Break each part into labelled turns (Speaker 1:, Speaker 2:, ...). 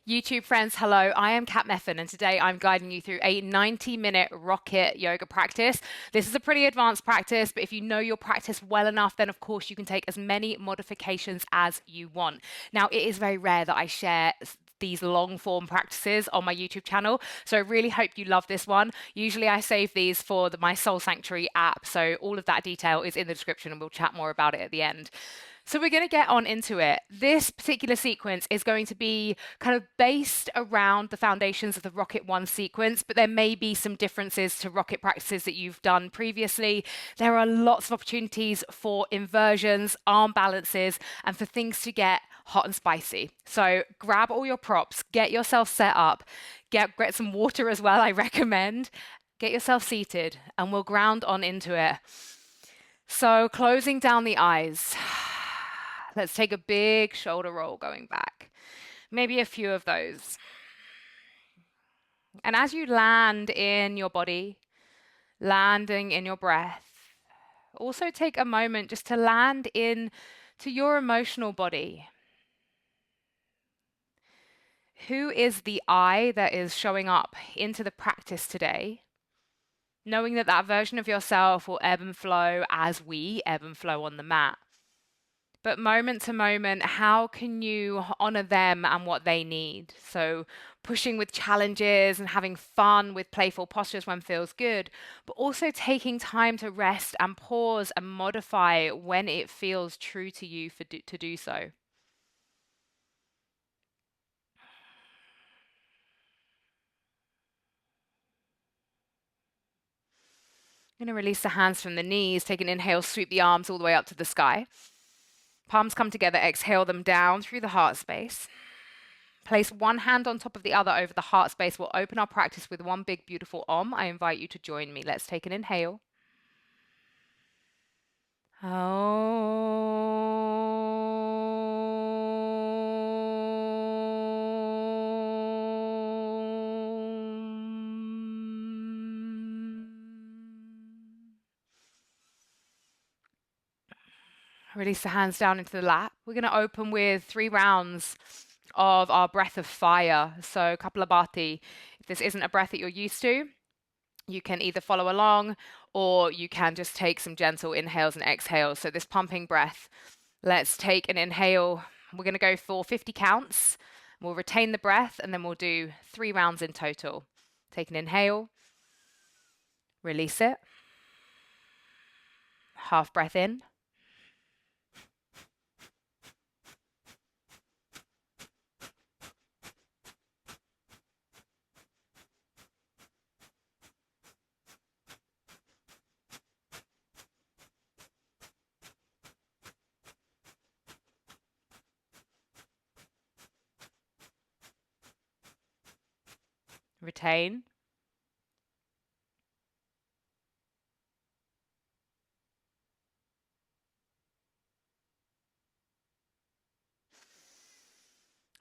Speaker 1: YouTube friends, hello. I am Kat Meffan, and today I'm guiding you through a 90-minute rocket yoga practice. This is a pretty advanced practice, but if you know your practice well enough, then of course you can take as many modifications as you want. Now, it is very rare that I share these long form practices on my YouTube channel. So I really hope you love this one. Usually I save these for my Soul Sanctuary app. So all of that detail is in the description and we'll chat more about it at the end. So we're going to get on into it. This particular sequence is going to be kind of based around the foundations of the Rocket 1 sequence, but there may be some differences to Rocket practices that you've done previously. There are lots of opportunities for inversions, arm balances, and for things to get hot and spicy. So grab all your props, get yourself set up, get some water as well, I recommend. Get yourself seated, and we'll ground on into it. So closing down the eyes. Let's take a big shoulder roll going back. Maybe a few of those. And as you land in your body, landing in your breath, also take a moment just to land in to your emotional body. Who is the I that is showing up into the practice today? Knowing that that version of yourself will ebb and flow as we ebb and flow on the mat. But moment to moment, how can you honor them and what they need? So pushing with challenges and having fun with playful postures when feels good, but also taking time to rest and pause and modify when it feels true to you to do so. I'm going to release the hands from the knees, take an inhale, sweep the arms all the way up to the sky. Palms come together, exhale them down through the heart space. Place one hand on top of the other over the heart space. We'll open our practice with one big, beautiful Om. I invite you to join me. Let's take an inhale. Release the hands down into the lap. We're going to open with 3 rounds of our breath of fire. So Kapalabhati. If this isn't a breath that you're used to, you can either follow along or you can just take some gentle inhales and exhales. So this pumping breath, let's take an inhale. We're going to go for 50 counts. We'll retain the breath and then we'll do 3 rounds in total. Take an inhale, release it. Half breath in. Retain.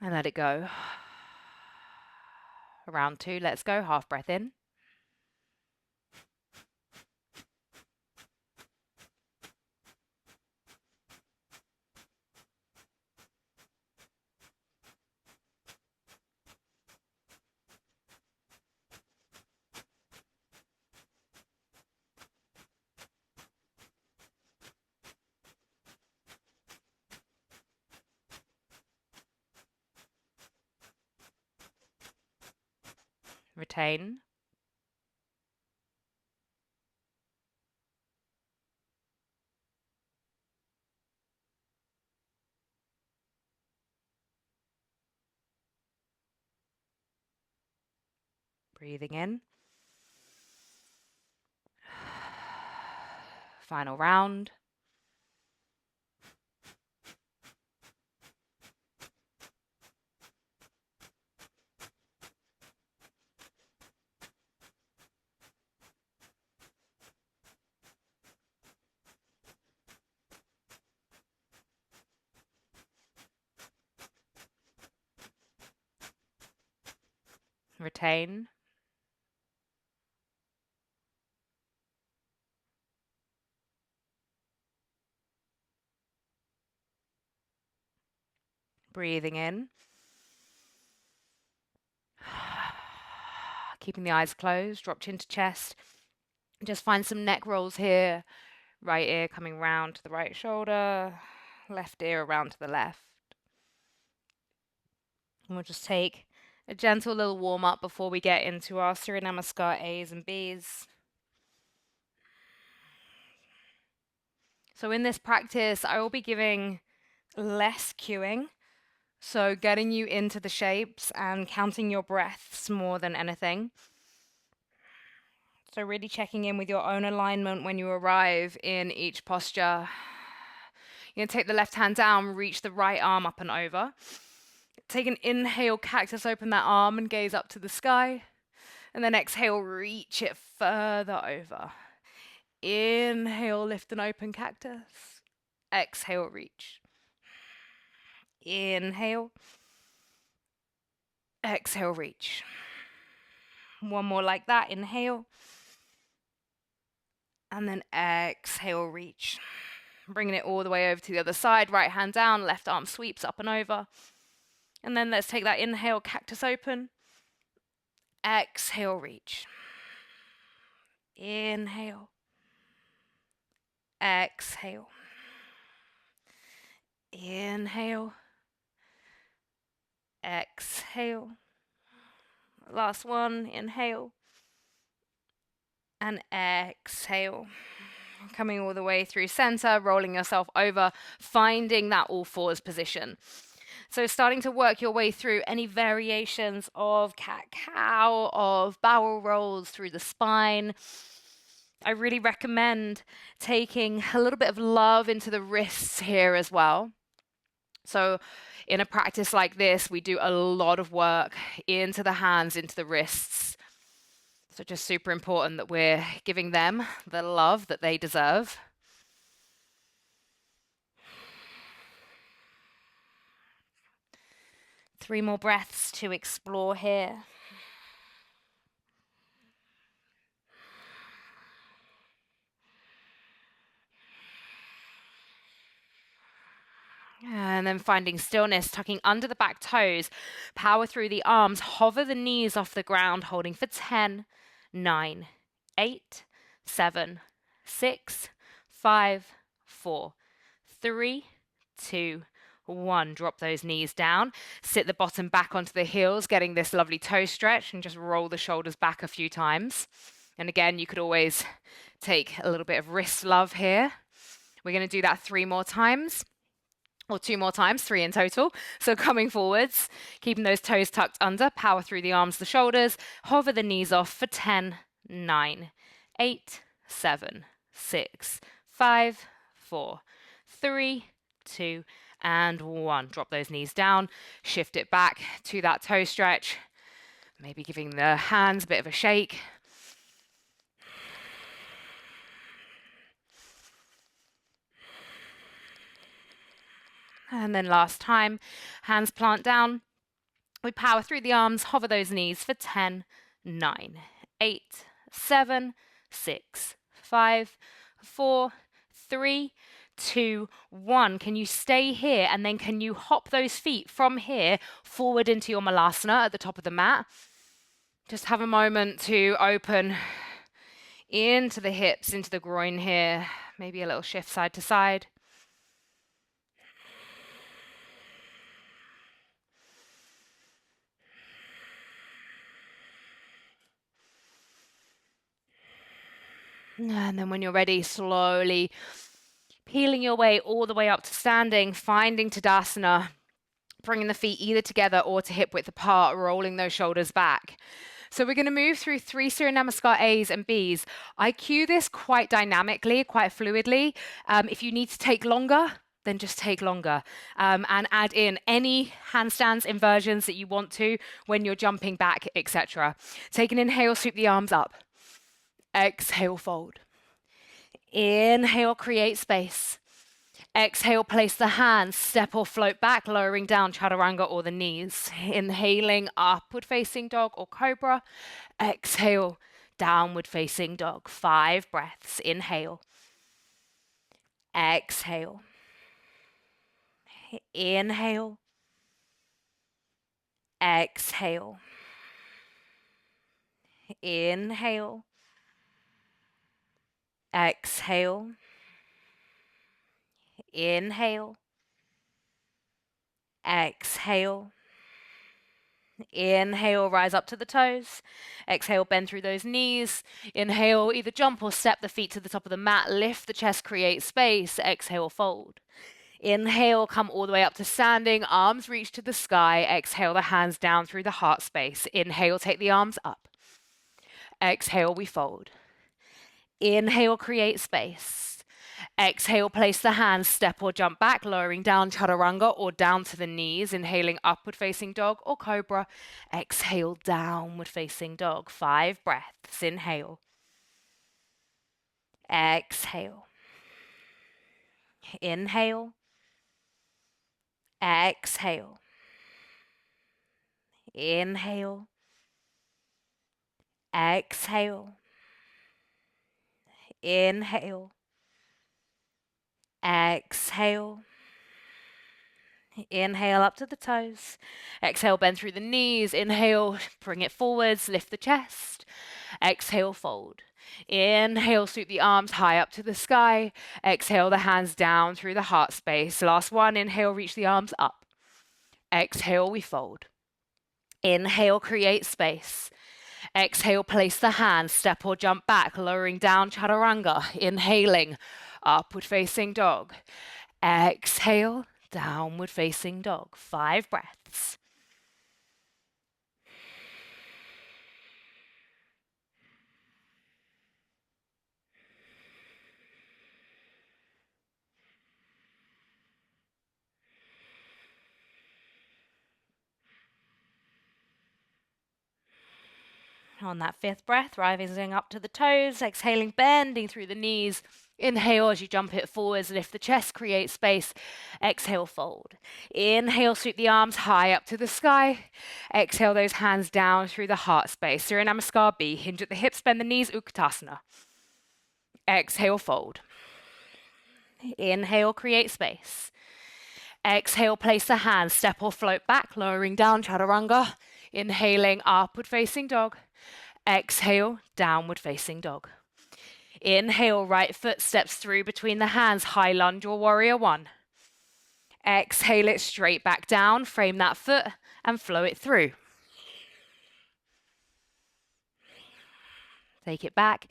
Speaker 1: And let it go. Round 2, let's go. Half breath in. Retain. Breathing in. Final round. Retain. Breathing in. Keeping the eyes closed, drop chin to chest. Just find some neck rolls here. Right ear coming round to the right shoulder, left ear around to the left. And we'll just take a gentle little warm up before we get into our Surya Namaskar A's and B's. So in this practice, I will be giving less cueing. So getting you into the shapes and counting your breaths more than anything. So really checking in with your own alignment when you arrive in each posture. You're going to take the left hand down, reach the right arm up and over. Take an inhale, cactus, open that arm and gaze up to the sky. And then exhale, reach it further over. Inhale, lift and open cactus. Exhale, reach. Inhale. Exhale, reach. One more like that. Inhale. And then exhale, reach. Bringing it all the way over to the other side. Right hand down, left arm sweeps up and over. And then let's take that inhale, cactus open. Exhale, reach. Inhale. Exhale. Inhale. Exhale. Last one, inhale. And exhale. Coming all the way through center, rolling yourself over, finding that all fours position. So starting to work your way through any variations of cat-cow, of barrel rolls through the spine. I really recommend taking a little bit of love into the wrists here as well. So in a practice like this, we do a lot of work into the hands, into the wrists. So just super important that we're giving them the love that they deserve. Three more breaths to explore here. And then finding stillness, tucking under the back toes, power through the arms, hover the knees off the ground, holding for 10, 9, 8, 7, 6, 5, 4, 3, 2, 1. Drop those knees down, sit the bottom back onto the heels, getting this lovely toe stretch, and just roll the shoulders back a few times. And again, you could always take a little bit of wrist love here. We're going to do that 3 more times. Or 2 more times, 3 in total. So coming forwards, keeping those toes tucked under, power through the arms, the shoulders, hover the knees off for 10, 9, 8, 7, 6, 5, 4, 3, 2, and 1. Drop those knees down, shift it back to that toe stretch, maybe giving the hands a bit of a shake. And then last time, hands plant down. We power through the arms, hover those knees for 10, 9, 8, 7, 6, 5, 4, 3, 2, 1. Can you stay here? And then can you hop those feet from here forward into your malasana at the top of the mat? Just have a moment to open into the hips, into the groin here. Maybe a little shift side to side. And then when you're ready, slowly peeling your way all the way up to standing, finding Tadasana, bringing the feet either together or to hip width apart, rolling those shoulders back. So we're going to move through 3 Surya Namaskar A's and B's. I cue this quite dynamically, quite fluidly. If you need to take longer, then just take longer and add in any handstands, inversions that you want to when you're jumping back, etc. Take an inhale, sweep the arms up. Exhale, fold. Inhale, create space. Exhale, place the hands, step or float back, lowering down chaturanga or the knees. Inhaling, upward facing dog or cobra. Exhale, downward facing dog. 5 breaths. Inhale. Exhale. Inhale. Exhale. Inhale. Exhale. Inhale. Exhale. Inhale, rise up to the toes. Exhale, bend through those knees. Inhale, either jump or step the feet to the top of the mat. Lift the chest, create space. Exhale, fold. Inhale, come all the way up to standing. Arms reach to the sky. Exhale, the hands down through the heart space. Inhale, take the arms up. Exhale, we fold. Inhale, create space. Exhale, place the hands, step or jump back, lowering down chaturanga or down to the knees. Inhaling, upward facing dog or cobra. Exhale, downward facing dog. 5 breaths. Inhale. Exhale. Inhale. Exhale. Inhale. Exhale. Inhale. Exhale. Inhale up to the toes. Exhale, bend through the knees. Inhale, bring it forwards, lift the chest. Exhale, fold. Inhale, sweep the arms high up to the sky. Exhale, the hands down through the heart space. Last one, inhale, reach the arms up. Exhale, we fold. Inhale, create space. Exhale, place the hands, step or jump back, lowering down chaturanga. Inhaling, upward facing dog. Exhale, downward facing dog. 5 breaths. On that 5th breath, rising up to the toes, exhaling, bending through the knees. Inhale as you jump it forwards, lift the chest, create space. Exhale, fold. Inhale, sweep the arms high up to the sky. Exhale, those hands down through the heart space. Surya Namaskar B. Hinge at the hips, bend the knees, Utkatasana. Exhale, fold. Inhale, create space. Exhale, place the hands, step or float back, lowering down, chaturanga. Inhaling, upward facing dog. Exhale, downward facing dog. Inhale, right foot steps through between the hands, high lunge or warrior 1. Exhale it straight back down, frame that foot and flow it through. Take it back,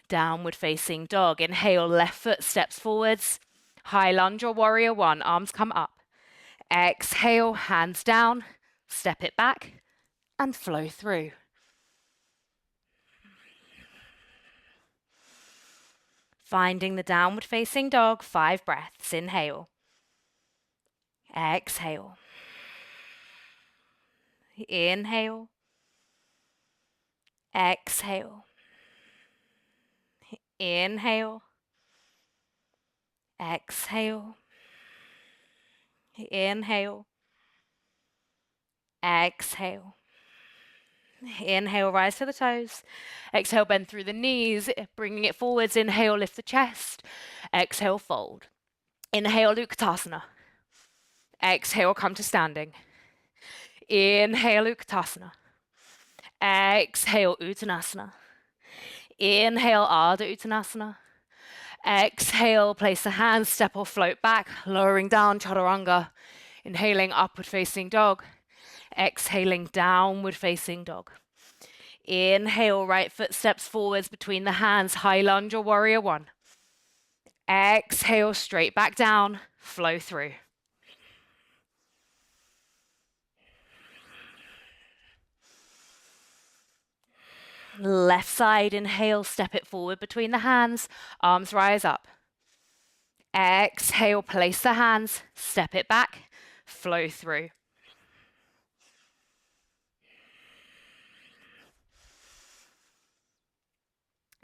Speaker 1: downward facing dog. Inhale, left foot steps forwards, high lunge or warrior 1, arms come up. Exhale, hands down, step it back and flow through. Finding the downward facing dog, 5 breaths. Inhale. Exhale. Inhale. Exhale. Inhale. Exhale. Inhale. Exhale. Inhale, rise to the toes. Exhale, bend through the knees, bringing it forwards. Inhale, lift the chest. Exhale, fold. Inhale, Utkatasana. Exhale, come to standing. Inhale, Utkatasana. Exhale, Uttanasana. Inhale, Ardha Uttanasana. Exhale, place the hands, step or float back, lowering down, chaturanga. Inhaling, upward facing dog. Exhaling, downward facing dog. Inhale, right foot steps forwards between the hands, high lunge or warrior 1. Exhale, straight back down, flow through. Left side, inhale, step it forward between the hands, arms rise up. Exhale, place the hands, step it back, flow through.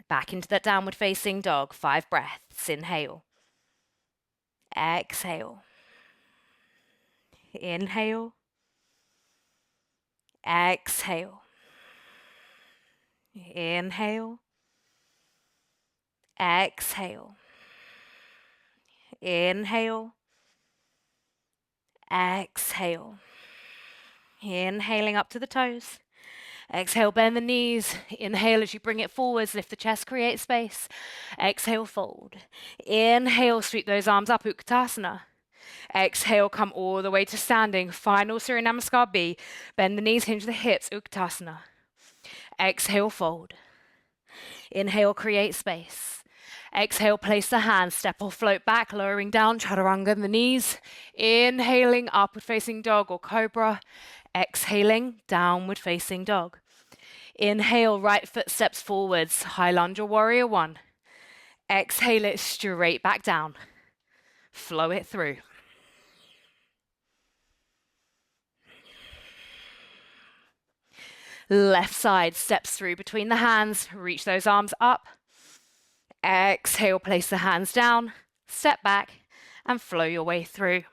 Speaker 1: Back into that downward facing dog, 5 breaths. Inhale. Exhale. Inhale. Exhale. Inhale. Exhale. Inhale. Exhale. Inhaling up to the toes. Exhale, bend the knees. Inhale as you bring it forwards, lift the chest, create space. Exhale, fold. Inhale, sweep those arms up, Utkatasana. Exhale, come all the way to standing. Final Surya Namaskar B. Bend the knees, hinge the hips, Utkatasana. Exhale, fold. Inhale, create space. Exhale, place the hands, step or float back, lowering down, chaturanga in the knees. Inhaling, upward facing dog or cobra. Exhaling, downward facing dog. Inhale, right foot steps forwards, high lunge or warrior one. Exhale it straight back down. Flow it through. Left side steps through between the hands, reach those arms up. Exhale, place the hands down, step back, and flow your way through.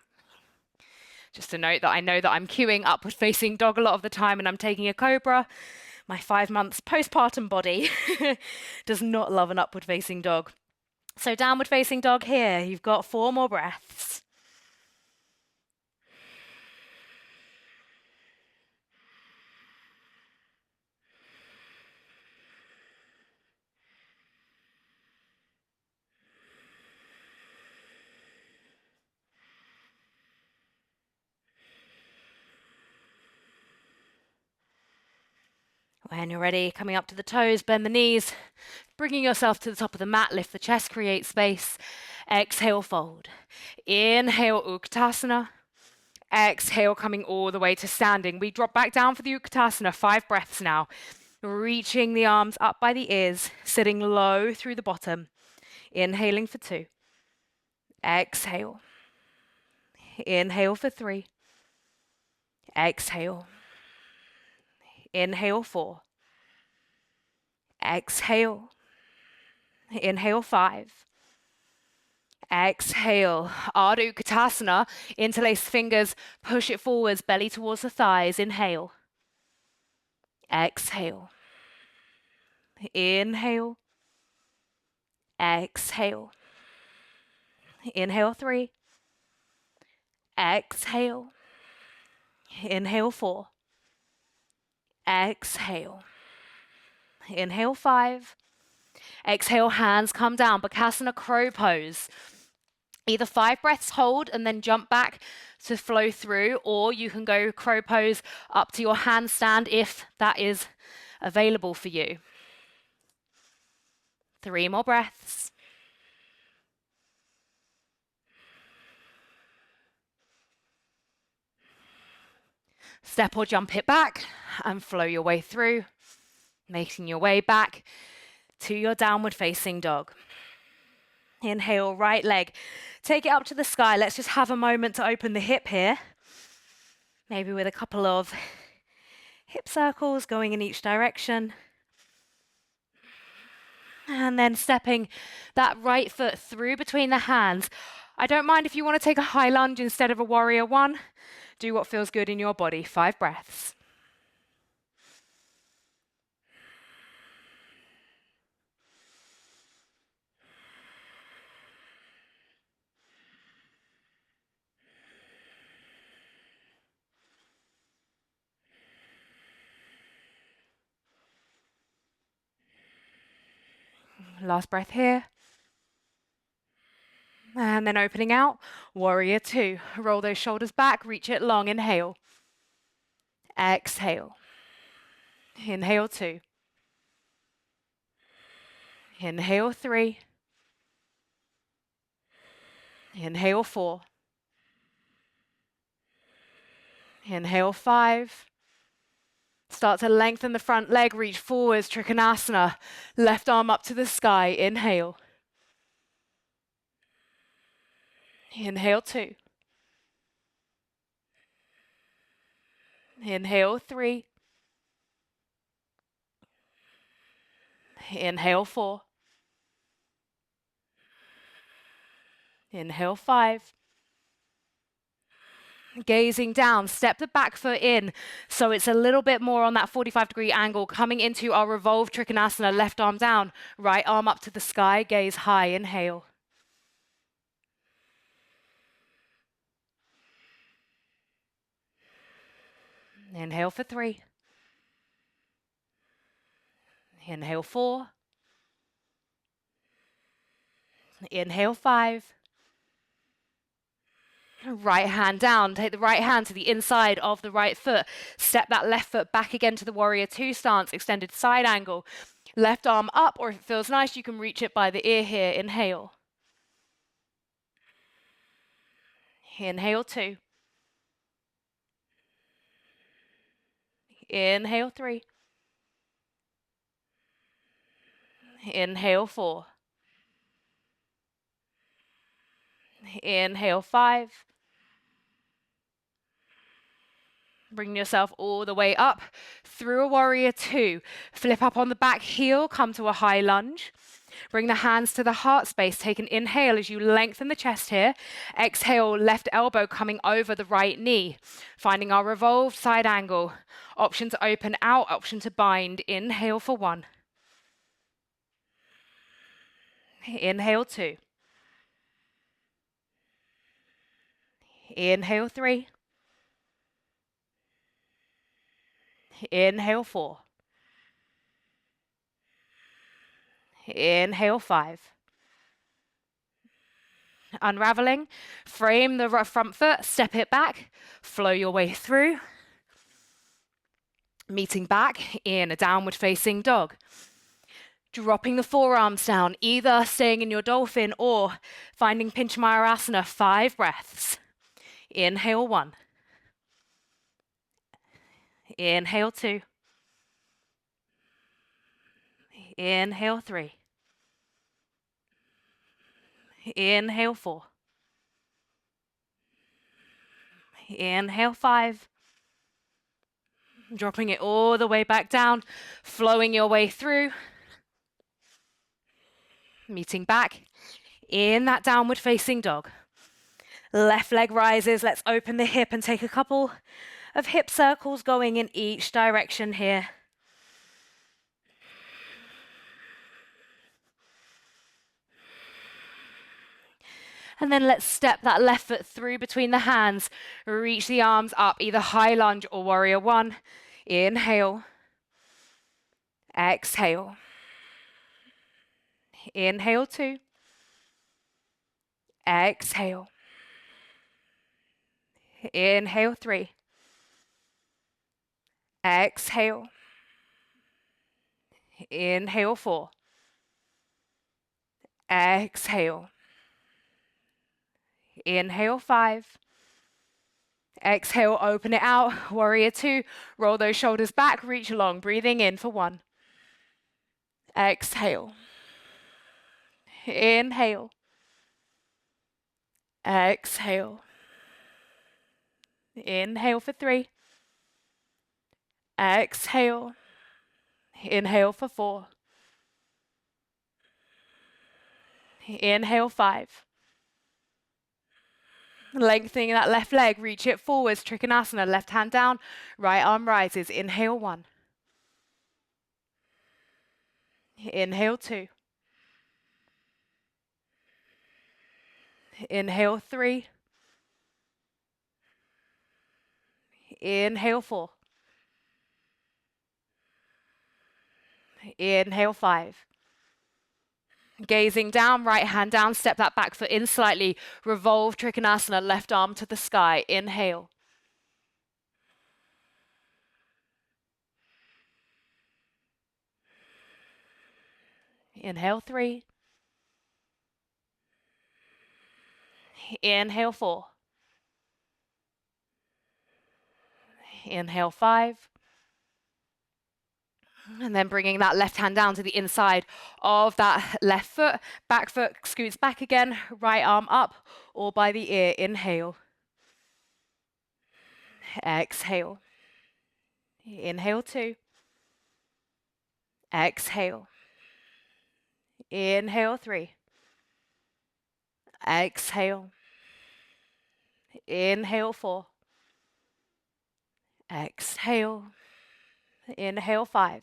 Speaker 1: Just a note that I know that I'm cueing upward facing dog a lot of the time and I'm taking a cobra. My 5 months postpartum body does not love an upward facing dog. So downward facing dog here, you've got 4 more breaths. When you're ready, coming up to the toes, bend the knees, bringing yourself to the top of the mat, lift the chest, create space. Exhale, fold. Inhale, Utkatasana. Exhale, coming all the way to standing. We drop back down for the Utkatasana, 5 breaths now. Reaching the arms up by the ears, sitting low through the bottom. Inhaling for 2. Exhale. Inhale for 3. Exhale. Inhale 4. Exhale. Inhale 5. Exhale. Ardha Utkatasana. Interlace fingers, push it forwards, belly towards the thighs. Inhale. Exhale. Inhale. Exhale. Inhale 3. Exhale. Inhale 4. Exhale. Inhale 5. Exhale, hands come down. Bakasana crow pose. Either 5 breaths hold and then jump back to flow through, or you can go crow pose up to your handstand if that is available for you. 3 more breaths. Step or jump it back and flow your way through, making your way back to your downward facing dog. Inhale, right leg. Take it up to the sky. Let's just have a moment to open the hip here. Maybe with a couple of hip circles going in each direction. And then stepping that right foot through between the hands. I don't mind if you want to take a high lunge instead of a warrior one. Do what feels good in your body. 5 breaths. Last breath here. And then opening out, warrior 2. Roll those shoulders back, reach it long. Inhale. Exhale. Inhale 2. Inhale 3. Inhale 4. Inhale 5. Start to lengthen the front leg, reach forwards, Trikonasana. Left arm up to the sky. Inhale. Inhale 2. Inhale 3. Inhale 4. Inhale 5. Gazing down, step the back foot in so it's a little bit more on that 45-degree angle, coming into our revolved Trikonasana, left arm down, right arm up to the sky, gaze high. Inhale. Inhale for 3. Inhale 4. Inhale 5. Right hand down. Take the right hand to the inside of the right foot. Step that left foot back again to the warrior 2 stance, extended side angle. Left arm up, or if it feels nice, you can reach it by the ear here. Inhale. Inhale 2. Inhale 3. Inhale 4. Inhale 5. Bring yourself all the way up through a warrior 2. Flip up on the back heel, come to a high lunge. Bring the hands to the heart space. Take an inhale as you lengthen the chest here. Exhale, left elbow coming over the right knee. Finding our revolved side angle. Option to open out, option to bind. Inhale for 1. Inhale 2. Inhale 3. Inhale 4. Inhale 5. Unraveling, frame the front foot, step it back, flow your way through. Meeting back in a downward facing dog. Dropping the forearms down, either staying in your dolphin or finding Pincha Mayurasana. 5 breaths. Inhale 1. Inhale 2. Inhale 3. Inhale 4. Inhale 5. Dropping it all the way back down, flowing your way through. Meeting back in that downward facing dog. Left leg rises. Let's open the hip and take a couple of hip circles going in each direction here. And then let's step that left foot through between the hands. Reach the arms up, either high lunge or warrior 1. Inhale. Exhale. Inhale 2. Exhale. Inhale 3. Exhale. Inhale 4. Exhale. Inhale 5. Exhale, open it out. Warrior 2. Roll those shoulders back, reach along. Breathing in for 1. Exhale. Inhale. Exhale. Inhale for 3. Exhale. Inhale for 4. Inhale 5. Lengthening that left leg, reach it forwards, Trikonasana, left hand down, right arm rises. Inhale 1. Inhale 2. Inhale 3. Inhale 4. Inhale 5. Gazing down, right hand down, step that back foot in slightly. Revolve Trikonasana, left arm to the sky. Inhale. Inhale 3. Inhale 4. Inhale 5. And then bringing that left hand down to the inside of that left foot. Back foot scoots back again. Right arm up or by the ear. Inhale. Exhale. Inhale 2. Exhale. Inhale 3. Exhale. Inhale 4. Exhale. Inhale 5.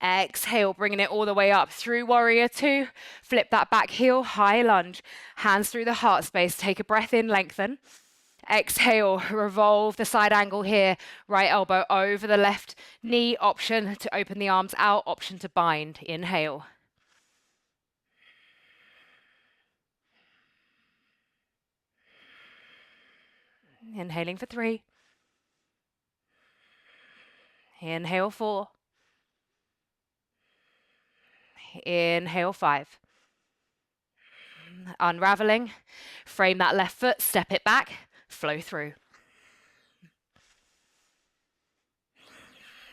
Speaker 1: Exhale, bringing it all the way up through warrior 2. Flip that back heel, high lunge. Hands through the heart space. Take a breath in, lengthen. Exhale, revolve the side angle here. Right elbow over the left knee. Option to open the arms out. Option to bind. Inhale. Inhaling for 3. Inhale 4. Inhale 5. Unraveling. Frame that left foot. Step it back. Flow through.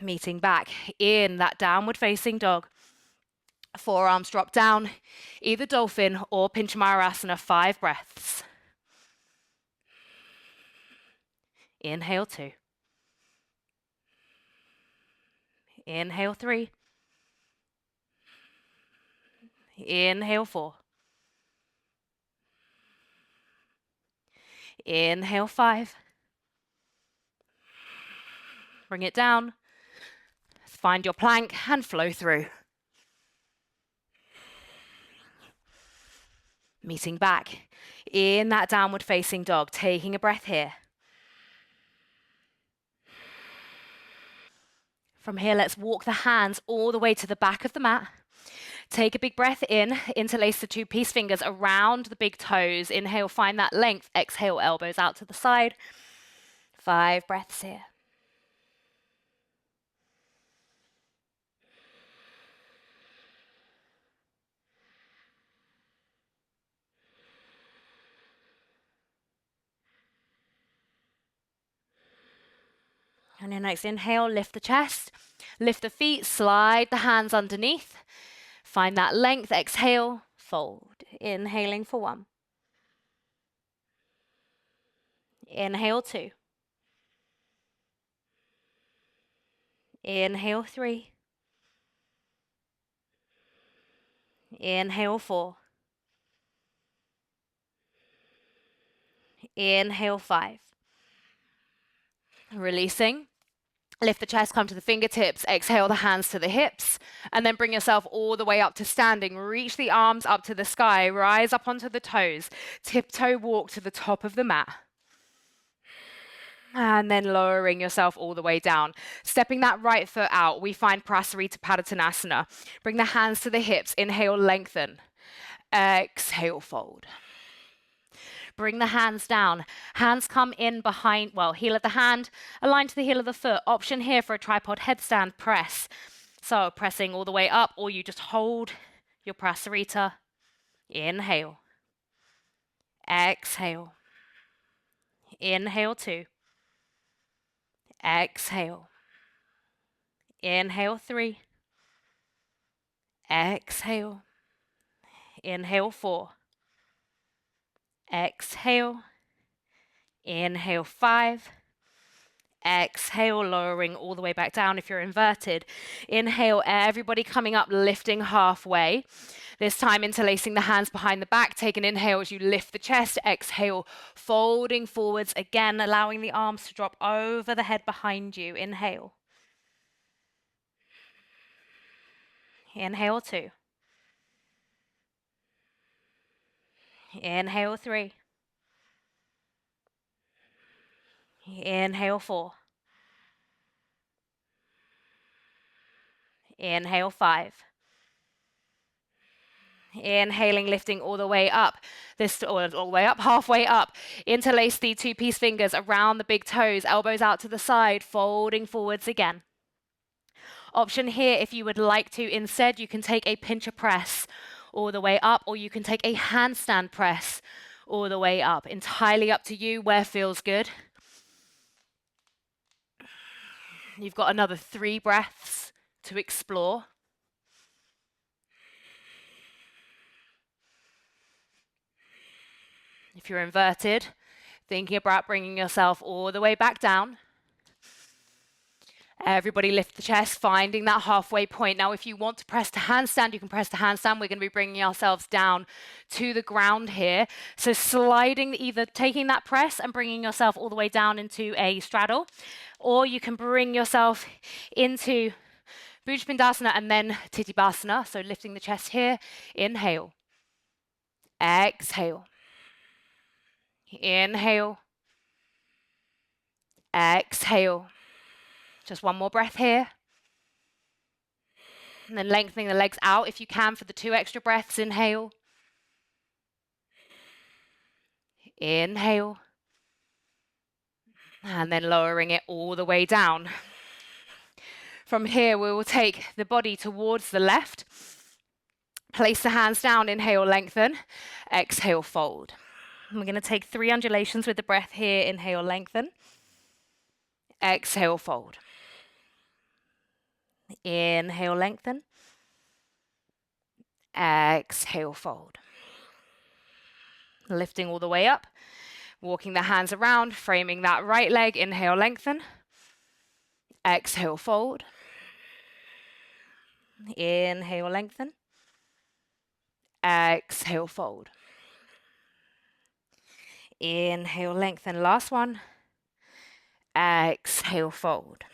Speaker 1: Meeting back in that downward facing dog. Forearms drop down. Either dolphin or Pinchamayurasana. 5 breaths. Inhale 2. Inhale 3. Inhale 4. Inhale 5. Bring it down. Find your plank and flow through. Meeting back in that downward facing dog. Taking a breath here. From here, let's walk the hands all the way to the back of the mat. Take a big breath in. Interlace the 2 peace fingers around the big toes. Inhale, find that length. Exhale, elbows out to the side. 5 breaths here. And your next inhale, lift the chest, lift the feet, slide the hands underneath. Find that length, exhale, fold. Inhaling for 1. Inhale 2. Inhale 3. Inhale 4. Inhale 5. Releasing. Lift the chest, come to the fingertips, exhale the hands to the hips, and then bring yourself all the way up to standing. Reach the arms up to the sky, rise up onto the toes, tiptoe walk to the top of the mat. And then lowering yourself all the way down. Stepping that right foot out, we find Prasarita Padottanasana. Bring the hands to the hips, inhale, lengthen. Exhale, fold. Bring the hands down. Hands come in behind, heel of the hand, aligned to the heel of the foot. Option here for a tripod headstand press. So pressing all the way up, or you just hold your Prasarita. Inhale. Exhale. Inhale 2. Exhale. Inhale 3. Exhale. Inhale 4. Exhale. Inhale 5. Exhale, lowering all the way back down if you're inverted. Inhale, everybody coming up, lifting halfway. This time interlacing the hands behind the back. Take an inhale as you lift the chest. Exhale, folding forwards again, allowing the arms to drop over the head behind you. Inhale. Inhale 2. Inhale 3. Inhale 4. Inhale 5. Inhaling, lifting all the way up. All the way up, halfway up. Interlace the 2 peace fingers around the big toes, elbows out to the side, folding forwards again. Option here, if you would like to, instead, you can take a pincher press all the way up, or you can take a handstand press all the way up. Entirely up to you, where feels good. You've got another 3 breaths to explore. If you're inverted, thinking about bringing yourself all the way back down. Everybody lift the chest, finding that halfway point. Now, if you want to press to handstand, you can press to handstand. We're going to be bringing ourselves down to the ground here. So sliding, either taking that press and bringing yourself all the way down into a straddle, or you can bring yourself into Bhujapindasana and then Titibhasana. So lifting the chest here. Inhale. Exhale. Inhale. Exhale. Just one more breath here. And then lengthening the legs out if you can for the 2 extra breaths. Inhale. Inhale. And then lowering it all the way down. From here, we will take the body towards the left. Place the hands down. Inhale, lengthen. Exhale, fold. And we're going to take 3 undulations with the breath here. Inhale, lengthen. Exhale, fold. Inhale, lengthen. Exhale, fold. Lifting all the way up. Walking the hands around, framing that right leg. Inhale, lengthen. Exhale, fold. Inhale, lengthen. Exhale, fold. Inhale, lengthen. Last one. Exhale, fold.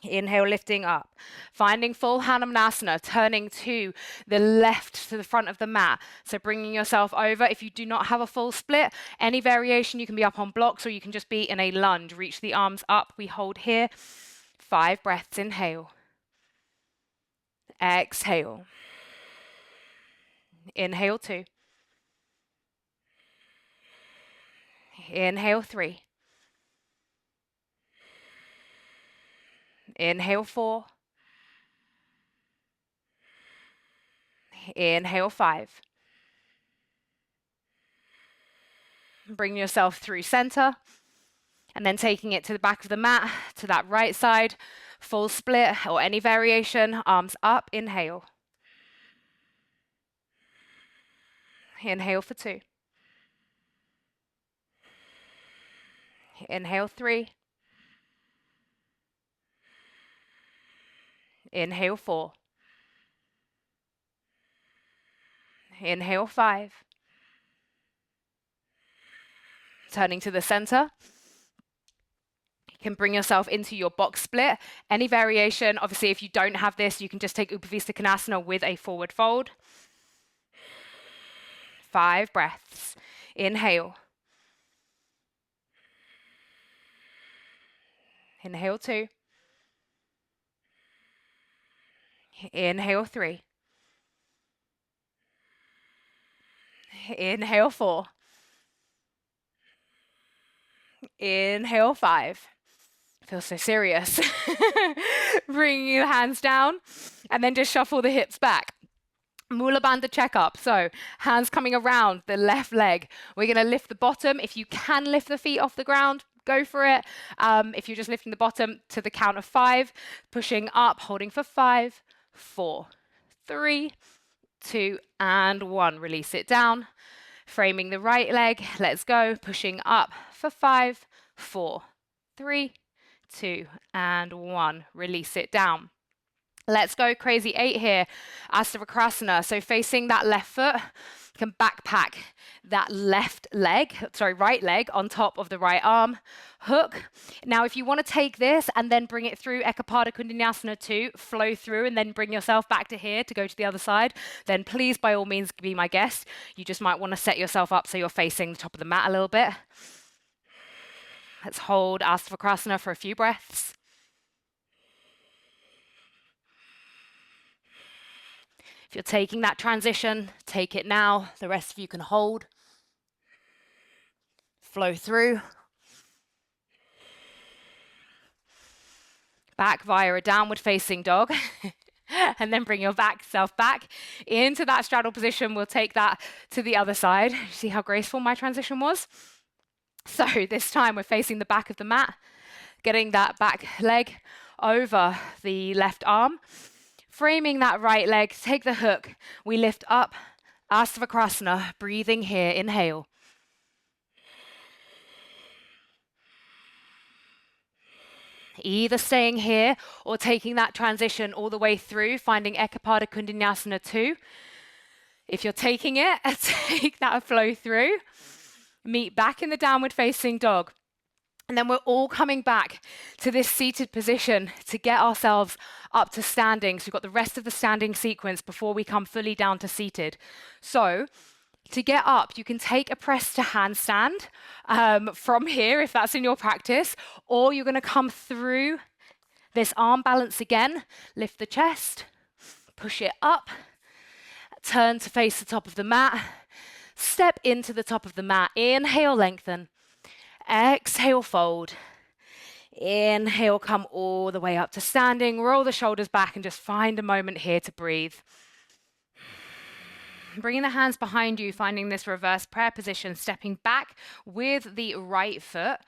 Speaker 1: Inhale, lifting up. Finding full Hanumanasana, turning to the left, to the front of the mat. So bringing yourself over. If you do not have a full split, any variation, you can be up on blocks or you can just be in a lunge. Reach the arms up. We hold here. 5 breaths. Inhale. Exhale. Inhale, 2. Inhale, 3. Inhale, 4. Inhale, 5. Bring yourself through center. And then taking it to the back of the mat, to that right side. Full split or any variation. Arms up. Inhale. Inhale for 2. Inhale, 3. Inhale, 4. Inhale, 5. Turning to the center. You can bring yourself into your box split. Any variation, obviously if you don't have this, you can just take Upavista Konasana with a forward fold. 5 breaths. Inhale. Inhale, 2. Inhale, 3. Inhale, 4. Inhale, 5. Feels so serious. Bringing the hands down and then just shuffle the hips back. Mula Bandha checkup. So hands coming around the left leg. We're going to lift the bottom. If you can lift the feet off the ground, go for it. If you're just lifting the bottom to the count of 5, pushing up, holding for 5, 4, 3, 2, and 1. Release it down. Framing the right leg. Let's go. Pushing up for 5, 4, 3, 2, and 1. Release it down. Let's go crazy 8 here. Astavakrasana. So facing that left foot, you can backpack that right leg on top of the right arm. Hook. Now, if you want to take this and then bring it through Ekapada Kundalini 2, flow through and then bring yourself back to here to go to the other side, then please, by all means, be my guest. You just might want to set yourself up so you're facing the top of the mat a little bit. Let's hold Astavakrasana for a few breaths. If you're taking that transition, take it now. The rest of you can hold. Flow through. Back via a downward facing dog. And then bring your self back into that straddle position. We'll take that to the other side. See how graceful my transition was? So this time we're facing the back of the mat, getting that back leg over the left arm. Framing that right leg, take the hook. We lift up, Astavakrasana, breathing here. Inhale. Either staying here or taking that transition all the way through, finding Ekapada Kundalini 2. If you're taking it, take that flow through. Meet back in the downward facing dog. And then we're all coming back to this seated position to get ourselves up to standing. So we've got the rest of the standing sequence before we come fully down to seated. So To get up, you can take a press to handstand from here if that's in your practice, or you're going to come through this arm balance again, lift the chest, push it up, turn to face the top of the mat, step into the top of the mat, inhale, lengthen, exhale, fold, inhale, come all the way up to standing, roll the shoulders back and just find a moment here to breathe. Bringing the hands behind you, finding this reverse prayer position, stepping back with the right foot,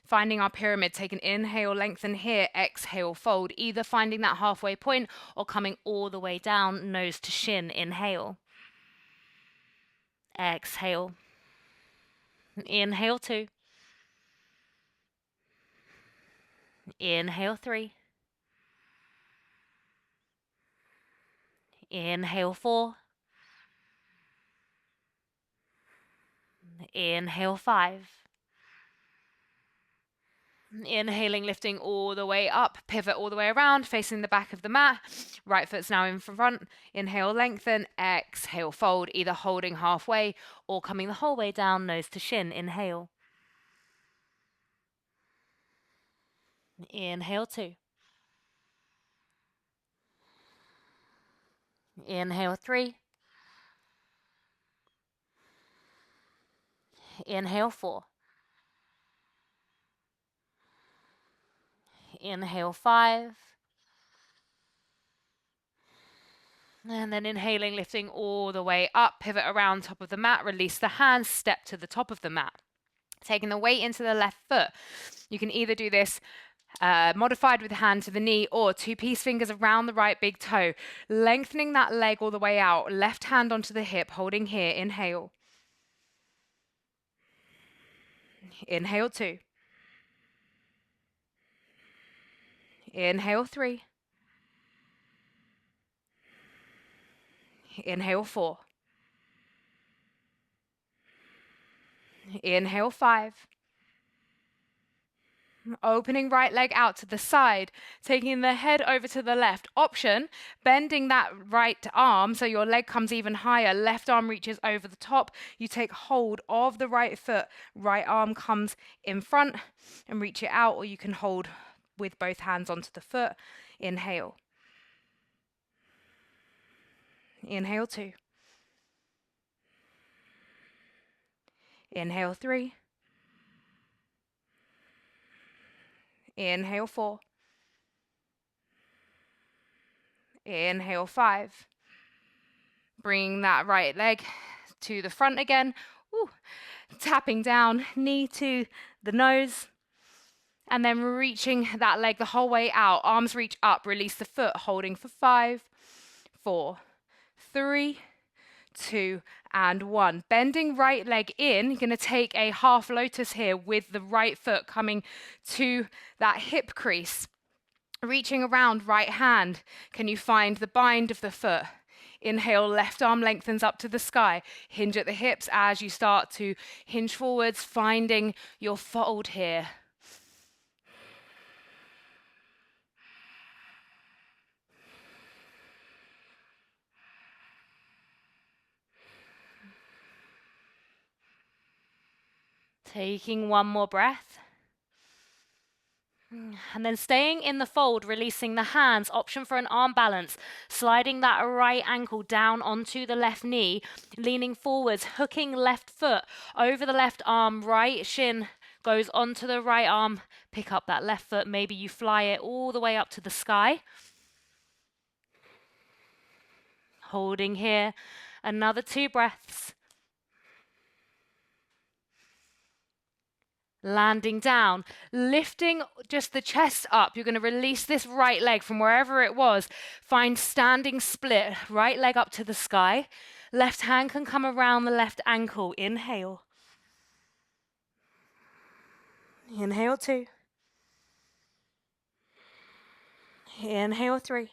Speaker 1: finding our pyramid, take an inhale, lengthen here, exhale, fold, either finding that halfway point or coming all the way down, nose to shin, inhale, exhale, inhale 2, inhale 3, inhale 4, inhale 5, inhaling, lifting all the way up, pivot all the way around, facing the back of the mat, right foot's now in front, inhale, lengthen, exhale, fold, either holding halfway or coming the whole way down, nose to shin, inhale, inhale 2, inhale 3, inhale 4, inhale 5, and then inhaling, lifting all the way up, pivot around top of the mat, release the hands, step to the top of the mat. Taking the weight into the left foot. You can either do this modified with the hand to the knee or 2 peace fingers around the right big toe, lengthening that leg all the way out, left hand onto the hip, holding here, inhale. Inhale 2. Inhale 3. Inhale 4. Inhale 5. Opening right leg out to the side, taking the head over to the left. Option, bending that right arm so your leg comes even higher. Left arm reaches over the top. You take hold of the right foot. Right arm comes in front and reach it out, or you can hold with both hands onto the foot. Inhale. Inhale 2. Inhale 3. Inhale 4. Inhale 5. Bringing that right leg to the front again. Ooh. Tapping down, knee to the nose. And then reaching that leg the whole way out. Arms reach up, release the foot, holding for 5, 4, 3, 2, and 1. Bending right leg in. You're going to take a half lotus here with the right foot coming to that hip crease. Reaching around, right hand. Can you find the bind of the foot? Inhale, left arm lengthens up to the sky. Hinge at the hips as you start to hinge forwards, finding your fold here. Taking one more breath. And then staying in the fold, releasing the hands, option for an arm balance, sliding that right ankle down onto the left knee, leaning forwards, hooking left foot over the left arm, right shin goes onto the right arm, pick up that left foot, maybe you fly it all the way up to the sky. Holding here, another 2 breaths. Landing down, lifting just the chest up. You're going to release this right leg from wherever it was. Find standing split, right leg up to the sky. Left hand can come around the left ankle. Inhale. Inhale 2. Inhale 3.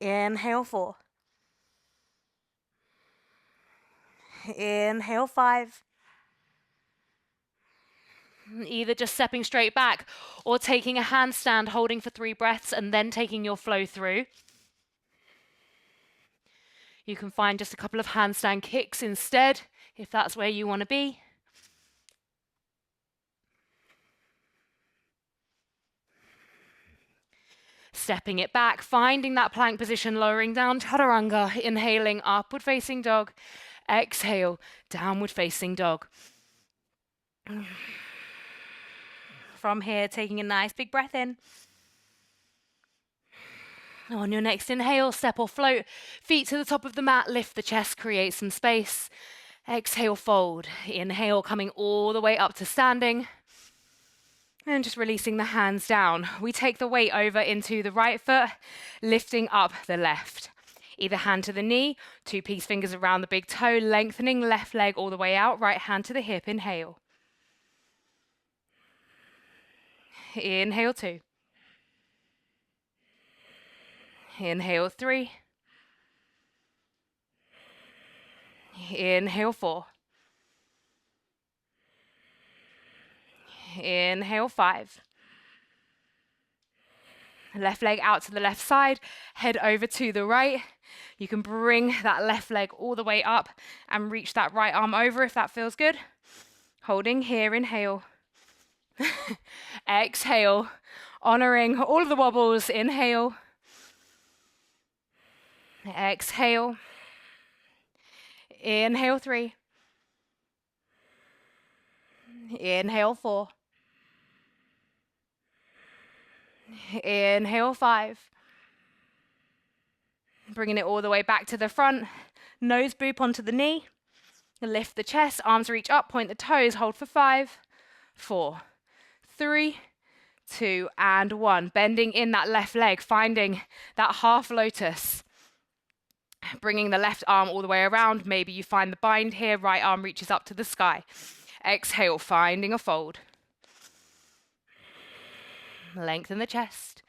Speaker 1: Inhale 4. Inhale 5. Either just stepping straight back or taking a handstand, holding for 3 breaths and then taking your flow through. You can find just a couple of handstand kicks instead, if that's where you want to be. Stepping it back, finding that plank position, lowering down, chaturanga, inhaling, upward facing dog. Exhale, downward facing dog. From here, taking a nice big breath in. On your next inhale, step or float, feet to the top of the mat, lift the chest, create some space. Exhale, fold. Inhale, coming all the way up to standing. And just releasing the hands down. We take the weight over into the right foot, lifting up the left. Either hand to the knee, two peace fingers around the big toe, lengthening left leg all the way out, right hand to the hip, inhale. Inhale 2. Inhale 3. Inhale 4. Inhale 5. Left leg out to the left side, head over to the right. You can bring that left leg all the way up and reach that right arm over if that feels good. Holding here, inhale. Exhale, honoring all of the wobbles, inhale. Exhale. Inhale 3. Inhale 4. Inhale 5. Bringing it all the way back to the front. Nose boop onto the knee. Lift the chest, arms reach up, point the toes, hold for 5, 4, 3, 2, and 1. Bending in that left leg, finding that half lotus. Bringing the left arm all the way around. Maybe you find the bind here, right arm reaches up to the sky. Exhale, finding a fold. Lengthen the chest.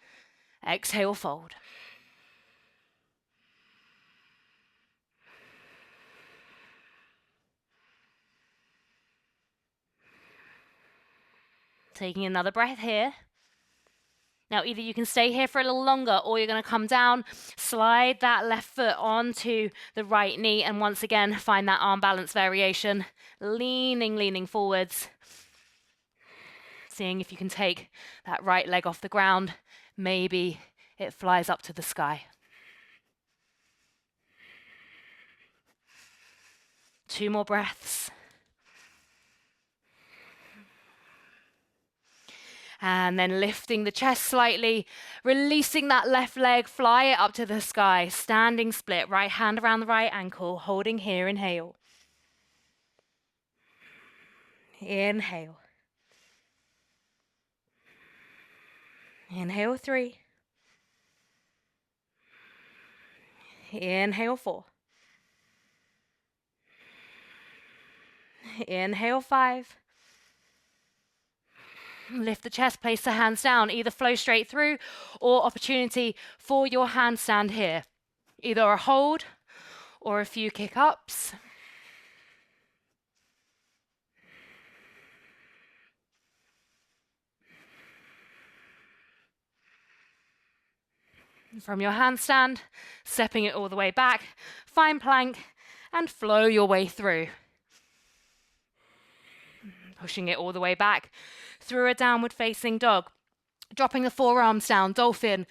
Speaker 1: Exhale, fold. Taking another breath here. Now, either you can stay here for a little longer or you're going to come down, slide that left foot onto the right knee, and once again, find that arm balance variation. Leaning forwards. Seeing if you can take that right leg off the ground. Maybe it flies up to the sky. 2 more breaths. And then lifting the chest slightly, releasing that left leg, fly it up to the sky. Standing split, right hand around the right ankle, holding here, inhale. Inhale. Inhale 3. Inhale 4. Inhale 5. Lift the chest, place the hands down, either flow straight through or opportunity for your handstand here. Either a hold or a few kick-ups. From your handstand, stepping it all the way back, find plank and flow your way through. Pushing it all the way back through a downward facing dog. Dropping the forearms down, dolphin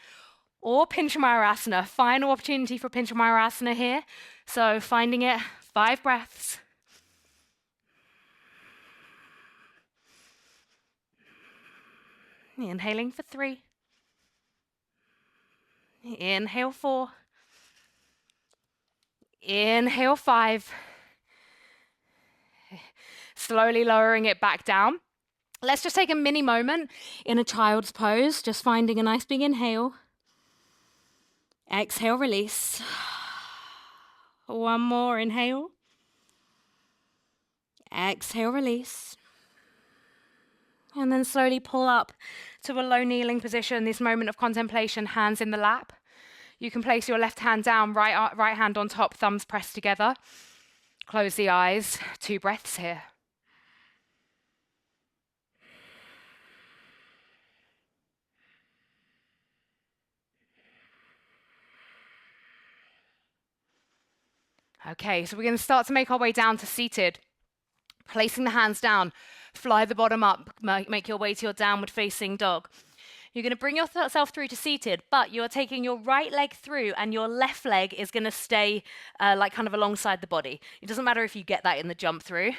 Speaker 1: or Pinchamayurasana. Final opportunity for Pinchamayurasana here. So finding it, 5 breaths. Inhaling for 3. Inhale 4. Inhale 5. Slowly lowering it back down. Let's just take a mini moment in a child's pose, just finding a nice big inhale. Exhale, release. 1 more, inhale. Exhale, release. And then slowly pull up to a low kneeling position, this moment of contemplation, hands in the lap. You can place your left hand down, right hand on top, thumbs pressed together. Close the eyes, 2 breaths here. Okay, so we're going to start to make our way down to seated. Placing the hands down, fly the bottom up, make your way to your downward facing dog. You're going to bring yourself through to seated, but you're taking your right leg through and your left leg is going to stay like kind of alongside the body. It doesn't matter if you get that in the jump through.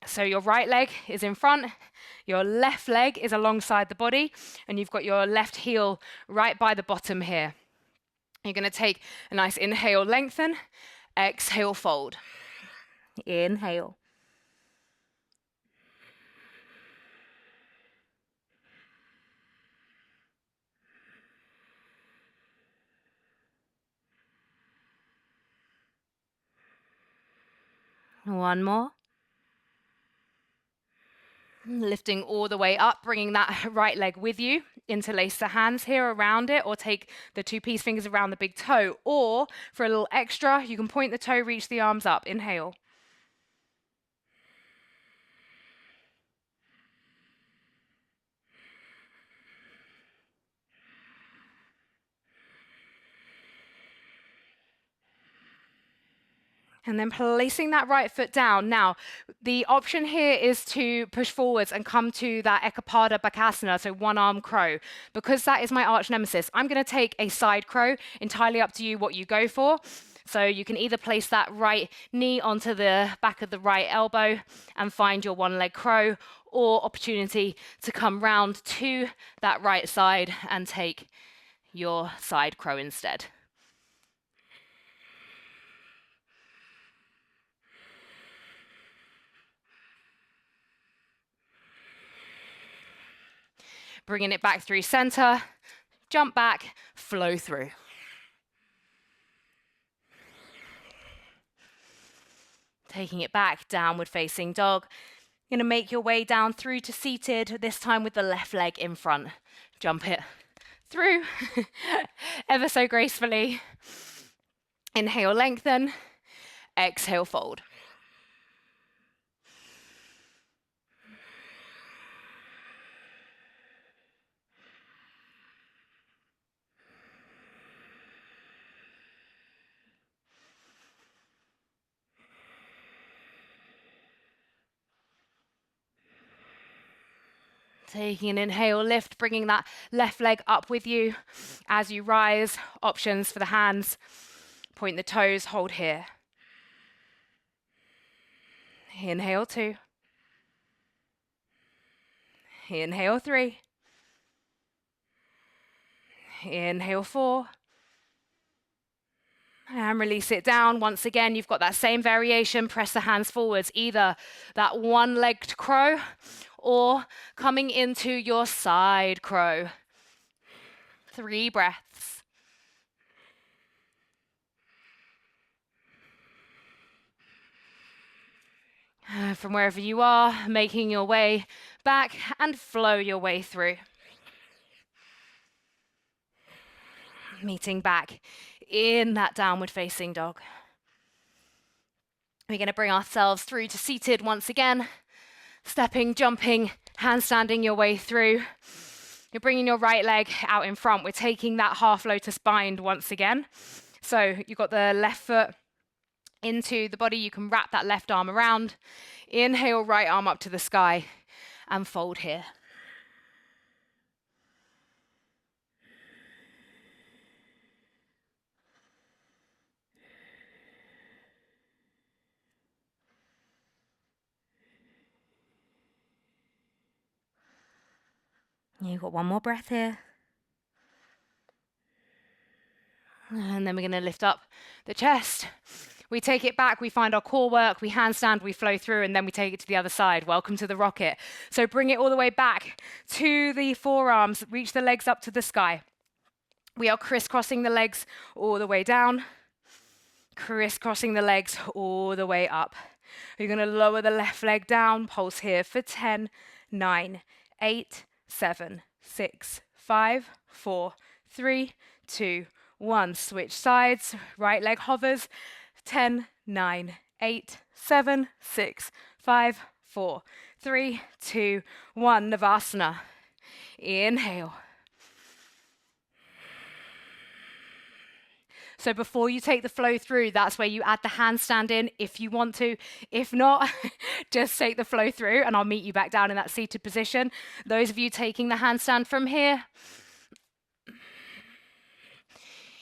Speaker 1: So your right leg is in front, your left leg is alongside the body, and you've got your left heel right by the bottom here. You're going to take a nice inhale, lengthen, exhale, fold. Inhale. One more. Lifting all the way up, bringing that right leg with you. Interlace the hands here around it, or take the two peace fingers around the big toe. Or, for a little extra, you can point the toe, reach the arms up. Inhale. And then placing that right foot down. Now, the option here is to push forwards and come to that Ekapada Bakasana, so one arm crow. Because that is my arch nemesis, I'm going to take a side crow, entirely up to you what you go for. So you can either place that right knee onto the back of the right elbow and find your one leg crow, or opportunity to come round to that right side and take your side crow instead. Bringing it back through center, jump back, flow through. Taking it back, downward facing dog. You're going to make your way down through to seated, this time with the left leg in front. Jump it through, ever so gracefully. Inhale, lengthen. Exhale, fold. Taking an inhale, lift, bringing that left leg up with you as you rise. Options for the hands. Point the toes, hold here. Inhale, 2. Inhale, 3. Inhale, 4. And release it down. Once again, you've got that same variation. Press the hands forwards, either that one-legged crow or coming into your side crow. 3 breaths. From wherever you are, making your way back and flow your way through. Meeting back in that downward facing dog. We're going to bring ourselves through to seated once again. Stepping, jumping, handstanding your way through. You're bringing your right leg out in front. We're taking that half lotus bind once again. So you've got the left foot into the body. You can wrap that left arm around. Inhale, right arm up to the sky and fold here. You've got one more breath here. And then we're going to lift up the chest. We take it back, we find our core work, we handstand, we flow through, and then we take it to the other side. Welcome to the rocket. So bring it all the way back to the forearms, reach the legs up to the sky. We are crisscrossing the legs all the way down, crisscrossing the legs all the way up. You're going to lower the left leg down, pulse here for 10, 9, 8, 7, 6, 5, 4, 3, 2, 1. Switch sides, right leg hovers. 10, 9, 8, 7, 6, 5, 4, 3, 2, 1. Navasana. Inhale. So before you take the flow through, that's where you add the handstand in if you want to. If not, just take the flow through and I'll meet you back down in that seated position. Those of you taking the handstand from here,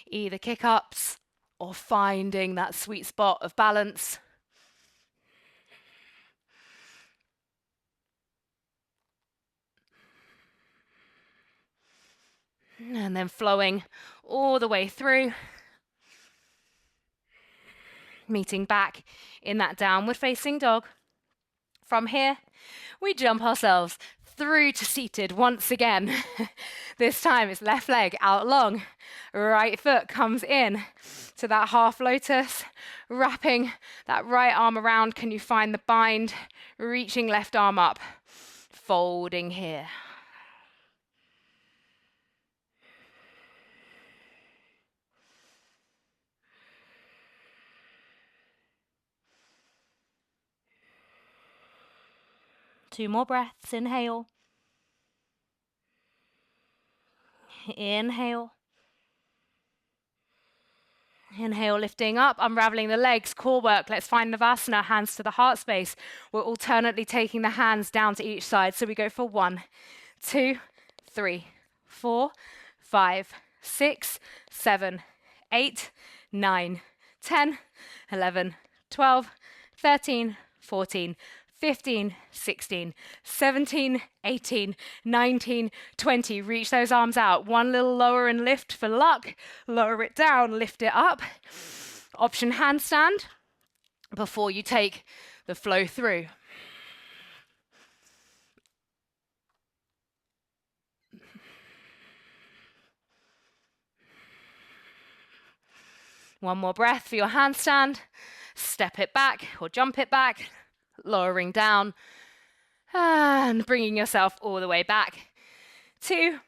Speaker 1: either kick-ups or finding that sweet spot of balance. And then flowing all the way through, meeting back in that downward facing dog. From here, we jump ourselves through to seated once again. This time it's left leg out long, right foot comes in to that half lotus, wrapping that right arm around. Can you find the bind? Reaching left arm up, folding here. Two more breaths. Inhale. Inhale. Inhale, lifting up, unraveling the legs, core work. Let's find Navasana, hands to the heart space. We're alternately taking the hands down to each side. So we go for 1, 2, 3, 4, 5, 6, 7, 8, 9, 10, 11, 12, 13, 14, 15, 16, 17, 18, 19, 20. Reach those arms out. One little lower and lift for luck. Lower it down, lift it up. Option handstand before you take the flow through. One more breath for your handstand. Step it back or jump it back. Lowering down and bringing yourself all the way back to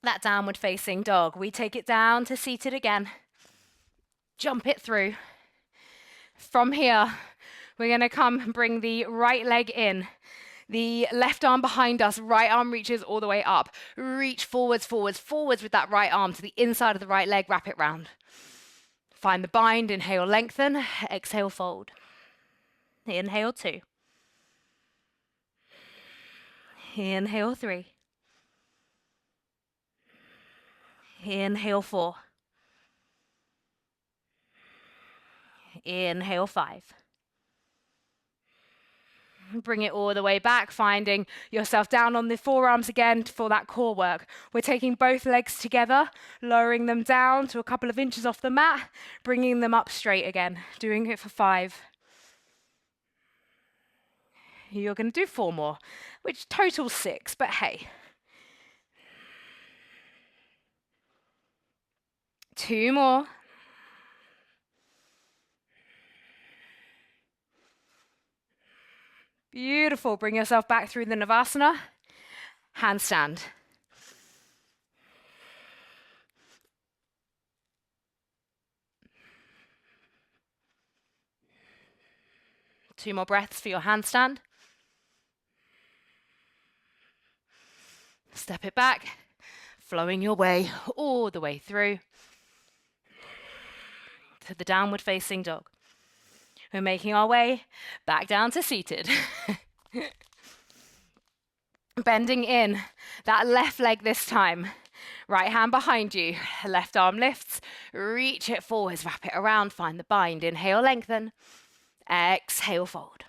Speaker 1: that downward facing dog. We take it down to seated again. Jump it through. From here, we're going to come and bring the right leg in. The left arm behind us, right arm reaches all the way up. Reach forwards, forwards, forwards with that right arm to the inside of the right leg. Wrap it round. Find the bind. Inhale, lengthen. Exhale, fold. Inhale, 2. Inhale, 3. Inhale, 4. Inhale, 5. Bring it all the way back, finding yourself down on the forearms again for that core work. We're taking both legs together, lowering them down to a couple of inches off the mat, bringing them up straight again, doing it for 5. You're going to do 4 more, which totals 6, but hey. 2 more. Beautiful. Bring yourself back through the Navasana. Handstand. Two more breaths for your handstand. Step it back, flowing your way all the way through to the downward facing dog. We're making our way back down to seated. Bending in that left leg this time. Right hand behind you, left arm lifts, reach it forwards, wrap it around, find the bind. Inhale, lengthen. Exhale, fold.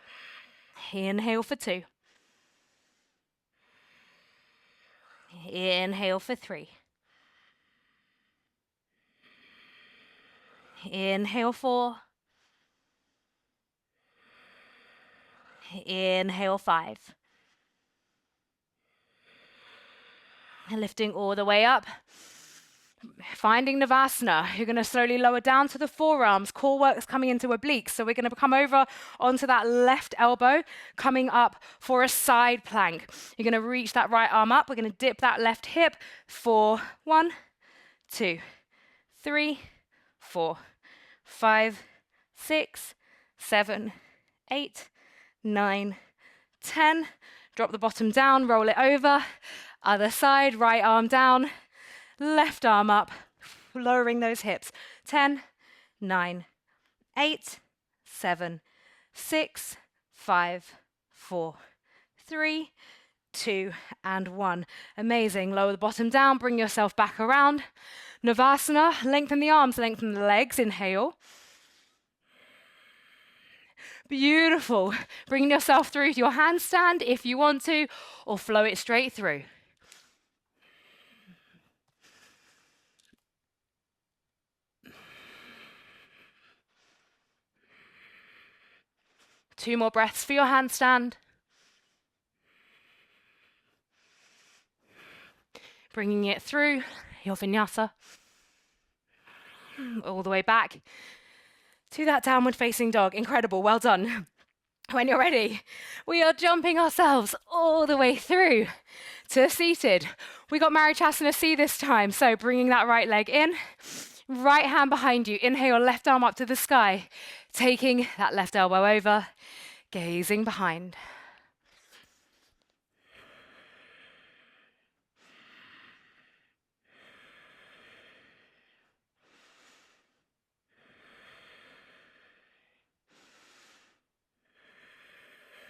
Speaker 1: Inhale for 2. Inhale for 3. Inhale 4. Inhale 5. And lifting all the way up. Finding Navasana. You're going to slowly lower down to the forearms. Core work's coming into obliques. So we're going to come over onto that left elbow, coming up for a side plank. You're going to reach that right arm up. We're going to dip that left hip for 1, 2, 3, 4, 5, 6, 7, 8, 9, 10. Drop the bottom down, roll it over. Other side, right arm down. Left arm up, lowering those hips 10, 9, 8, 7, 6, 5, 4, 3, 2, and 1. Amazing. Lower the bottom down, bring yourself back around. Navasana, lengthen the arms, lengthen the legs. Inhale. Beautiful. Bring yourself through to your handstand if you want to, or flow it straight through. Two more breaths for your handstand. Bringing it through your vinyasa. All the way back to that downward facing dog. Incredible, well done. When you're ready, we are jumping ourselves all the way through to seated. We got Marichasana C this time, so bringing that right leg in, right hand behind you. Inhale, left arm up to the sky, taking that left elbow over, gazing behind.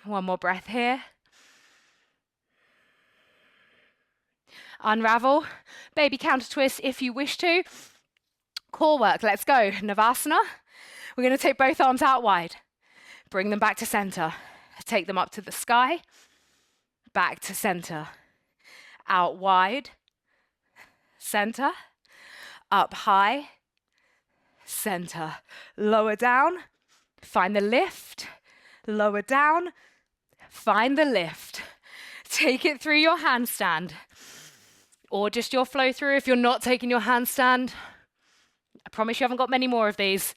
Speaker 1: One more breath here. Unravel, baby counter twist if you wish to. Core work, let's go. Navasana. We're going to take both arms out wide. Bring them back to center. Take them up to the sky. Back to center. Out wide. Center. Up high. Center. Lower down. Find the lift. Lower down. Find the lift. Take it through your handstand. Or just your flow through if you're not taking your handstand. I promise you haven't got many more of these.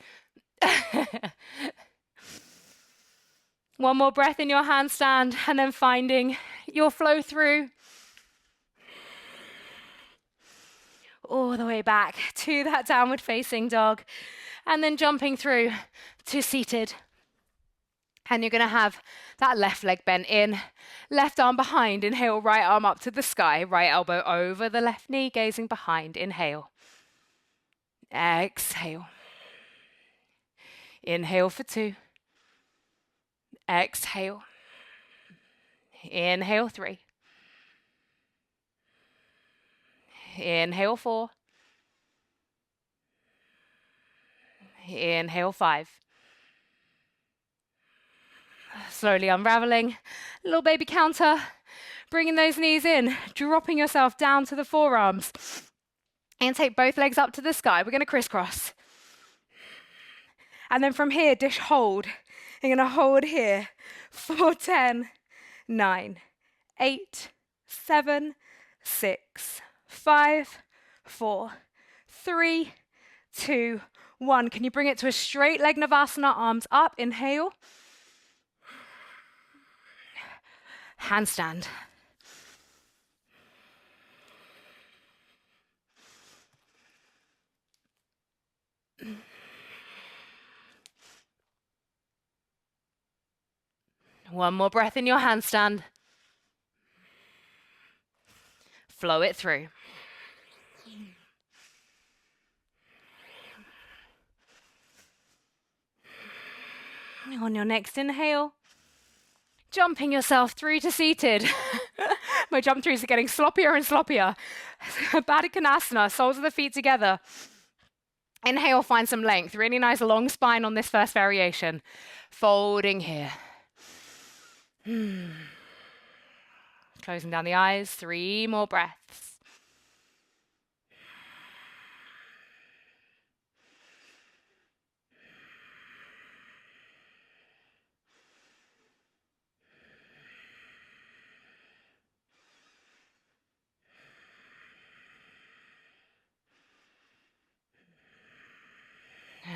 Speaker 1: One more breath in your handstand and then finding your flow through. All the way back to that downward facing dog. And then jumping through to seated. And you're going to have that left leg bent in, left arm behind. Inhale, right arm up to the sky, right elbow over the left knee, gazing behind. Inhale. Exhale. Inhale for 2. Exhale. Inhale 3. Inhale 4. Inhale 5. Slowly unraveling. Little baby counter. Bringing those knees in. Dropping yourself down to the forearms. And take both legs up to the sky. We're going to crisscross. And then from here, dish hold. You're going to hold here for 10, 9, 8, 7, 6, 5, 4, 3, 2, 1. Can you bring it to a straight leg Navasana, arms up? Inhale. Handstand. One more breath in your handstand. Flow it through. On your next inhale, jumping yourself through to seated. My jump throughs are getting sloppier and sloppier. Baddha Konasana, soles of the feet together. Inhale, find some length. Really nice long spine on this first variation. Folding here. Closing down the eyes. 3 more breaths.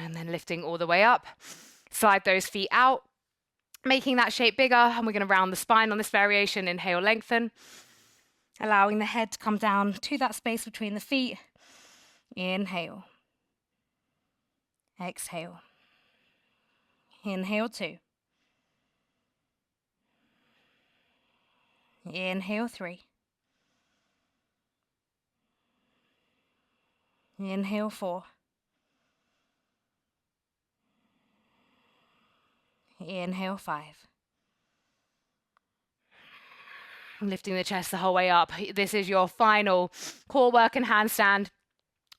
Speaker 1: And then lifting all the way up. Slide those feet out, making that shape bigger. And we're going to round the spine on this variation. Inhale, lengthen. Allowing the head to come down to that space between the feet. Inhale. Exhale. Inhale 2. Inhale 3. Inhale 4. Inhale 5. Lifting the chest the whole way up. This is your final core work and handstand.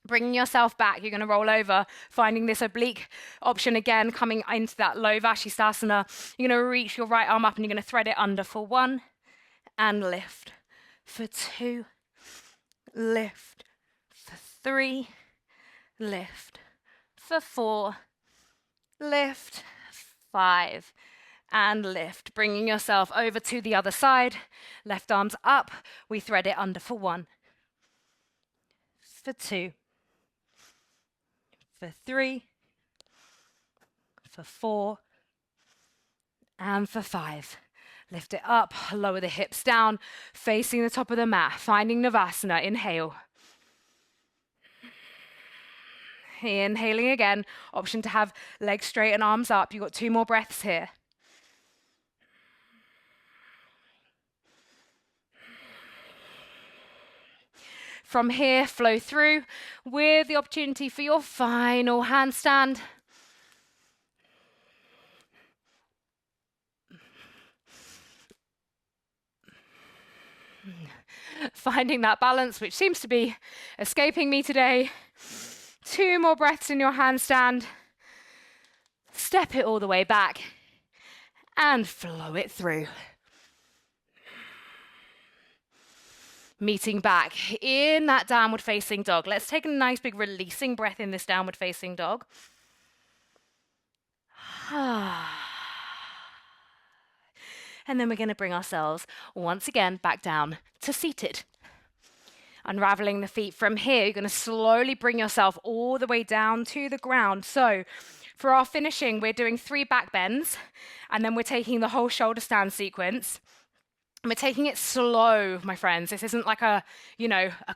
Speaker 1: Bringing yourself back, you're going to roll over, finding this oblique option again, coming into that low Vashisthasana. You're going to reach your right arm up and you're going to thread it under for 1 and lift. For 2, lift. For 3, lift. For 4, lift. 5, and lift. Bringing yourself over to the other side. Left arm's up. We thread it under for 1. For 2. For 3, for 4, and for 5. Lift it up, lower the hips down, facing the top of the mat, finding Navasana. Inhale. Inhaling again, option to have legs straight and arms up. You've got 2 more breaths here. From here, flow through with the opportunity for your final handstand. Finding that balance, which seems to be escaping me today. 2 more breaths in your handstand. Step it all the way back and flow it through. Meeting back in that downward facing dog. Let's take a nice big releasing breath in this downward facing dog. And then we're going to bring ourselves once again back down to seated. Unraveling the feet from here, you're going to slowly bring yourself all the way down to the ground. So for our finishing, we're doing 3 back bends, and then we're taking the whole shoulder stand sequence. And we're taking it slow, my friends. This isn't like a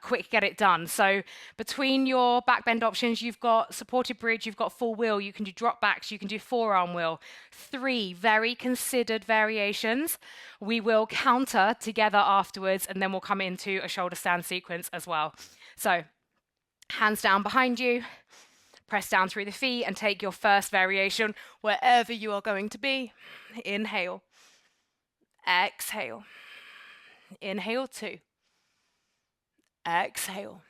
Speaker 1: quick get it done. So between your back bend options, you've got supported bridge, you've got full wheel, you can do drop backs, you can do forearm wheel. 3 very considered variations. We will counter together afterwards, and then we'll come into a shoulder stand sequence as well. So hands down behind you, press down through the feet, and take your first variation wherever you are going to be. Inhale. Exhale. Inhale 2. Exhale.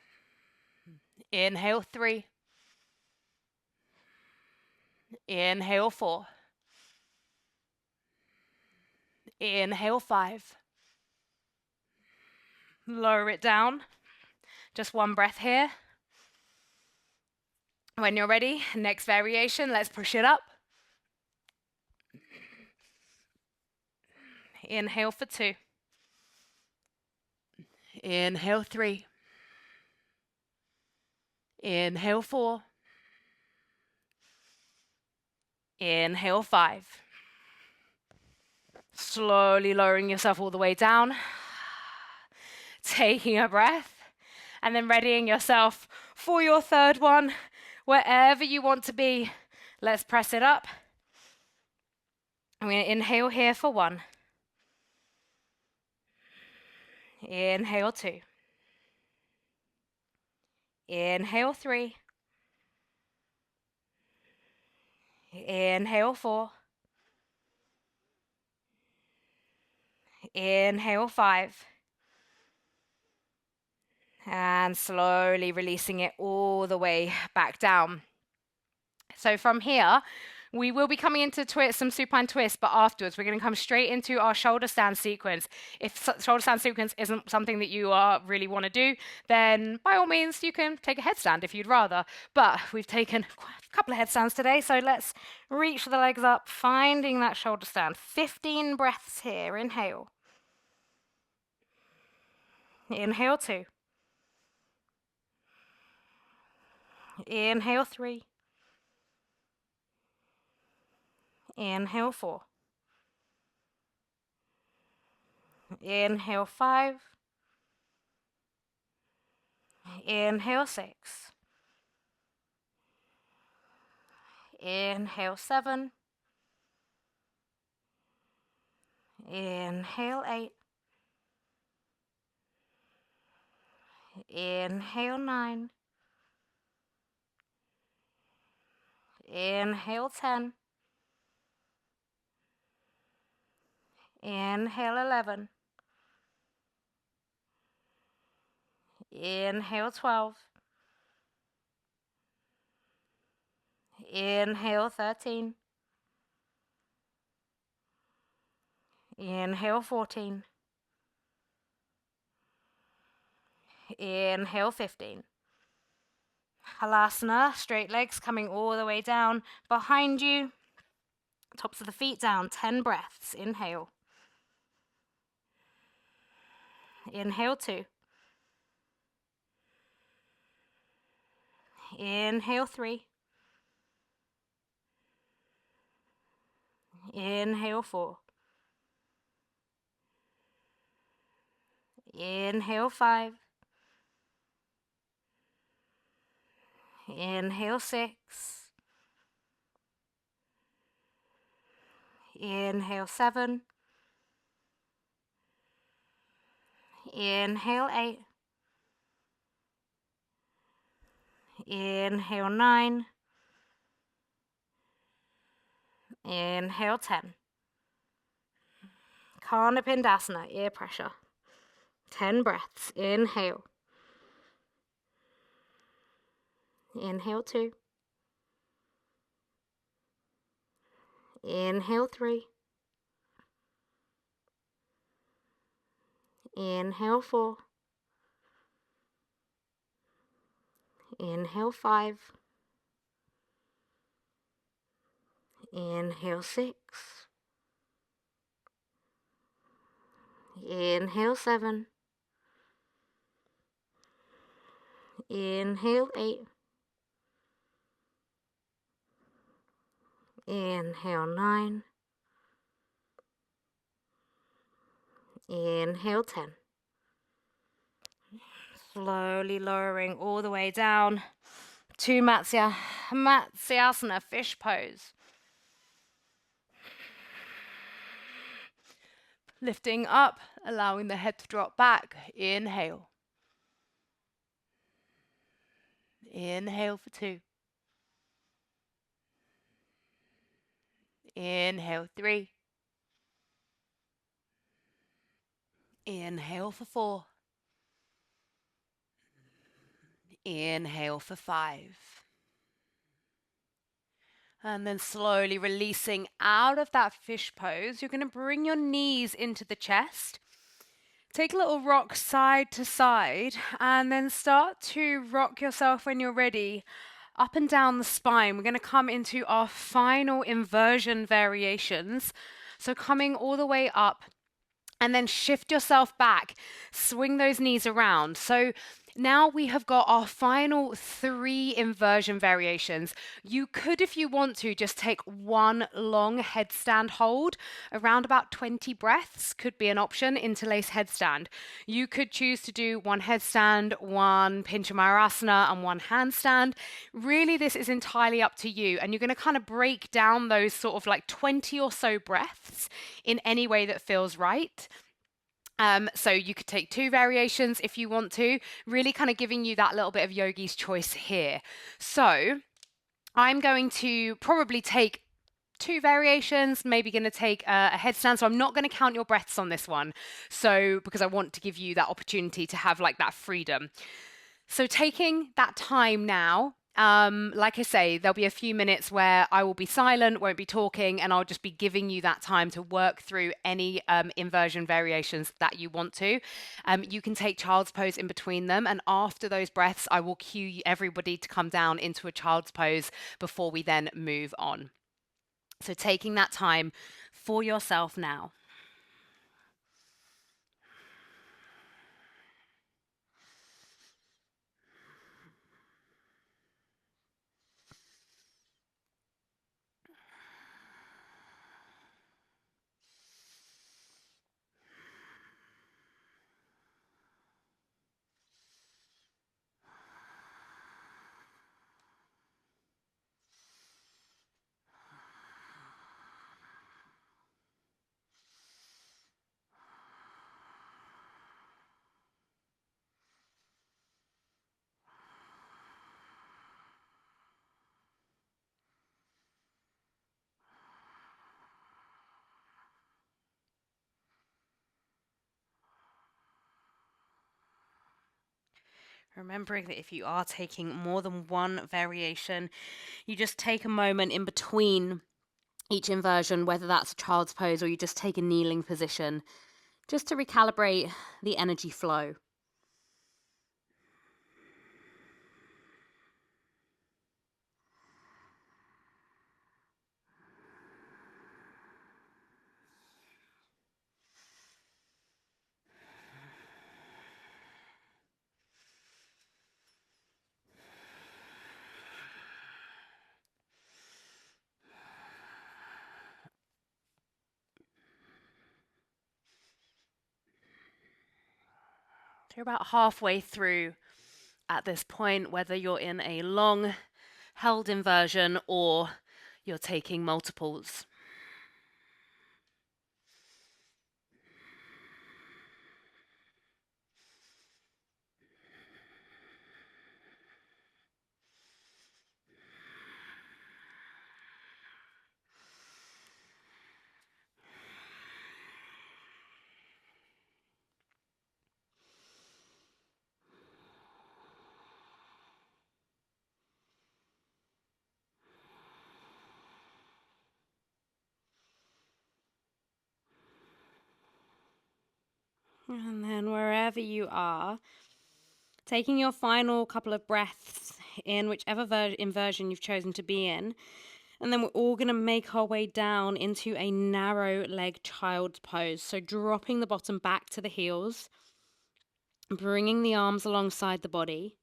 Speaker 1: Inhale 3. Inhale 4. Inhale 5. Lower it down. Just 1 breath here. When you're ready, next variation, let's push it up. Inhale for 2. Inhale 3. Inhale 4. Inhale 5. Slowly lowering yourself all the way down. Taking a breath. And then readying yourself for your 3rd one. Wherever you want to be, let's press it up. I'm going to inhale here for 1. Inhale 2. Inhale 3. Inhale 4. Inhale 5. And slowly releasing it all the way back down. So from here, we will be coming into some supine twists, but afterwards we're going to come straight into our shoulder stand sequence. If shoulder stand sequence isn't something that you really want to do, then by all means you can take a headstand if you'd rather. But we've taken a couple of headstands today, so let's reach the legs up, finding that shoulder stand. 15 breaths here. Inhale. Inhale 2. Inhale 3. Inhale 4. Inhale 5. Inhale 6. Inhale 7. Inhale 8. Inhale 9. Inhale 10. Inhale 11. Inhale 12. Inhale 13. Inhale 14. Inhale 15. Halasana, straight legs coming all the way down behind you. Tops of the feet down, 10 breaths. Inhale. Inhale 2. Inhale 3. Inhale 4. Inhale 5. Inhale 6. Inhale 7. Inhale 8. Inhale 9. Inhale 10. Karnapindasana, ear pressure. 10 breaths. Inhale. Inhale 2. Inhale 3. Inhale 4. Inhale 5. Inhale 6. Inhale 7. Inhale 8. Inhale 9. Inhale 10. Slowly lowering all the way down to Matsyasana, fish pose. Lifting up, allowing the head to drop back. Inhale. Inhale for 2. Inhale 3. Inhale for 4. Inhale for 5. And then slowly releasing out of that fish pose. You're going to bring your knees into the chest. Take a little rock side to side and then start to rock yourself when you're ready up and down the spine. We're going to come into our final inversion variations. So coming all the way up and then shift yourself back, swing those knees around. So now we have got our final 3 inversion variations. You could, if you want to, just take one long headstand hold. Around about 20 breaths could be an option, interlace headstand. You could choose to do one headstand, one Pincha Mayurasana, and one handstand. Really, this is entirely up to you. And you're going to kind of break down those sort of like 20 or so breaths in any way that feels right. So you could take 2 variations if you want to, really kind of giving you that little bit of yogi's choice here. So I'm going to probably take 2 variations, maybe going to take a headstand. So I'm not going to count your breaths on this one. So because I want to give you that opportunity to have like that freedom. So taking that time now, like I say, there'll be a few minutes where I will be silent, won't be talking, and I'll just be giving you that time to work through any inversion variations that you want to. You can take child's pose in between them, and after those breaths, I will cue everybody to come down into a child's pose before we then move on. So taking that time for yourself now. Remembering that if you are taking more than one variation, you just take a moment in between each inversion, whether that's a child's pose or you just take a kneeling position, just to recalibrate the energy flow. You're about halfway through at this point, whether you're in a long held inversion or you're taking multiples. And then wherever you are, taking your final couple of breaths in whichever inversion you've chosen to be in. And then we're all going to make our way down into a narrow leg child's pose. So dropping the bottom back to the heels, bringing the arms alongside the body,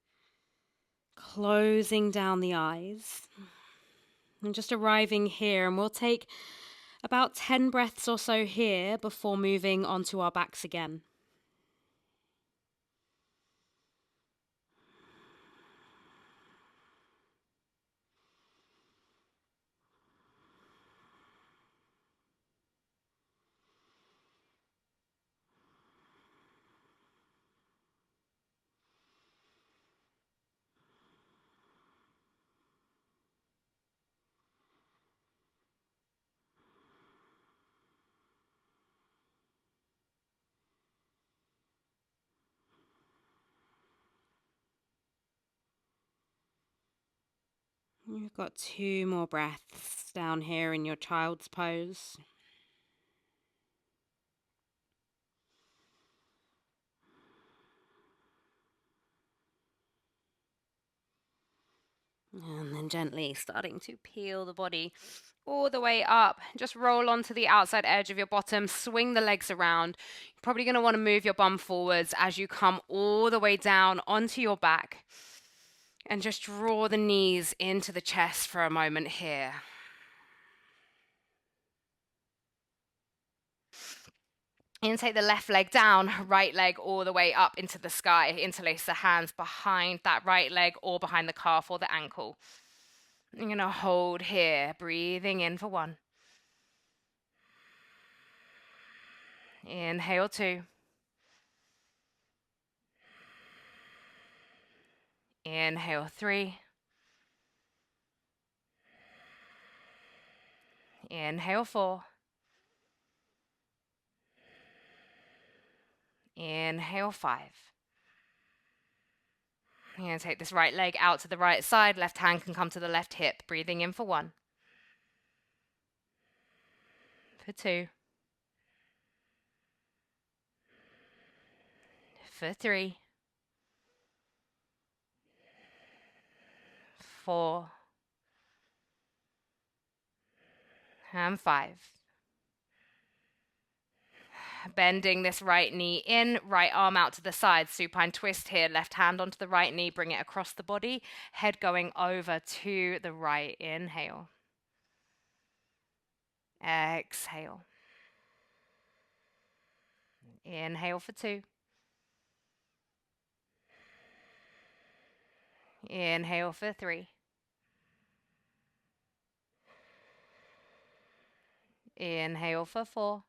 Speaker 1: closing down the eyes, and just arriving here. And we'll take about 10 breaths or so here before moving onto our backs again. You've got 2 more breaths down here in your child's pose. And then gently starting to peel the body all the way up. Just roll onto the outside edge of your bottom, swing the legs around. You're probably going to want to move your bum forwards as you come all the way down onto your back. And just draw the knees into the chest for a moment here. And take the left leg down, right leg all the way up into the sky. Interlace the hands behind that right leg or behind the calf or the ankle. You're going to hold here, breathing in for 1. Inhale 2. Inhale 3. Inhale 4. Inhale 5. You're going to take this right leg out to the right side. Left hand can come to the left hip. Breathing in for 1. For 2. For 3. 4. And 5. Bending this right knee in, right arm out to the side. Supine twist here. Left hand onto the right knee. Bring it across the body. Head going over to the right. Inhale. Exhale. Inhale for 2. Inhale for 3. Inhale for 4.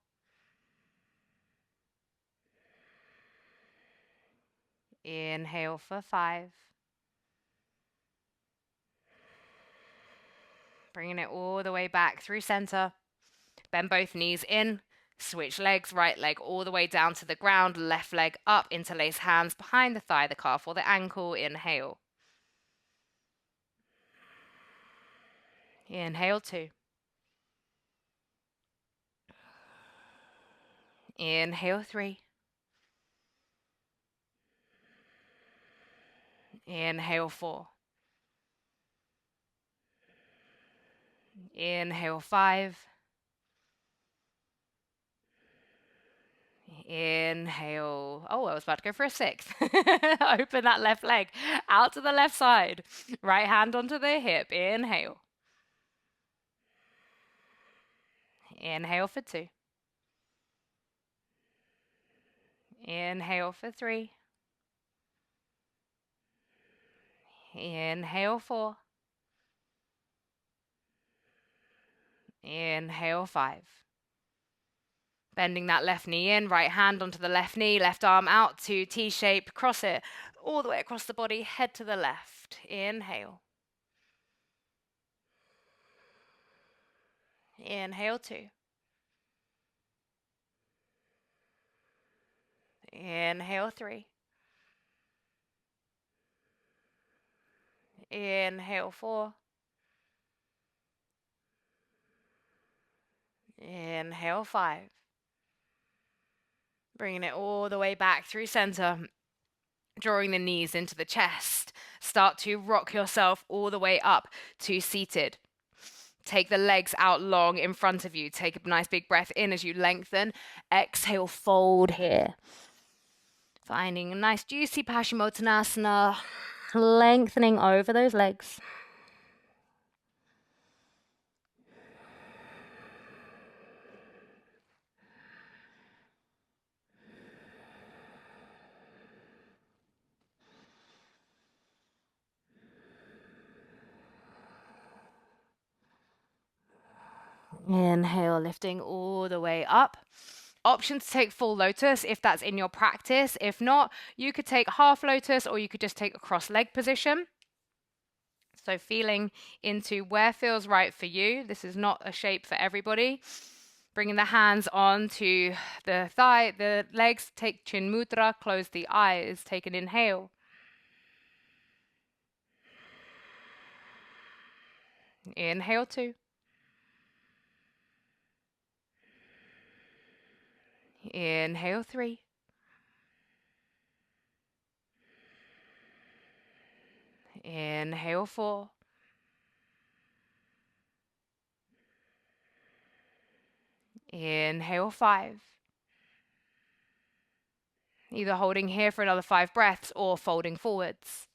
Speaker 1: Inhale for 5. Bringing it all the way back through center. Bend both knees in. Switch legs, right leg all the way down to the ground, left leg up, interlace hands behind the thigh, the calf, or the ankle. Inhale. Inhale 2. Inhale 3. Inhale 4. Inhale 5. Inhale. Oh, I was about to go for a 6th. Open that left leg out to the left side. Right hand onto the hip. Inhale. Inhale for 2. Inhale for 3. Inhale 4. Inhale 5. Bending that left knee in, right hand onto the left knee, left arm out to T-shape, cross it all the way across the body, head to the left. Inhale. Inhale 2. Inhale 3. Inhale 4. Inhale 5. Bringing it all the way back through center, drawing the knees into the chest. Start to rock yourself all the way up to seated. Take the legs out long in front of you. Take a nice big breath in as you lengthen. Exhale, fold here. Finding a nice juicy Paschimottanasana, lengthening over those legs. Inhale, lifting all the way up. Option to take full lotus if that's in your practice. If not, you could take half lotus or you could just take a cross leg position. So feeling into where feels right for you. This is not a shape for everybody. Bringing the hands onto the thigh, the legs, take chin mudra, close the eyes, take an inhale. Inhale 2. Inhale 3. Inhale 4. Inhale 5. Either holding here for another 5 breaths or folding forwards.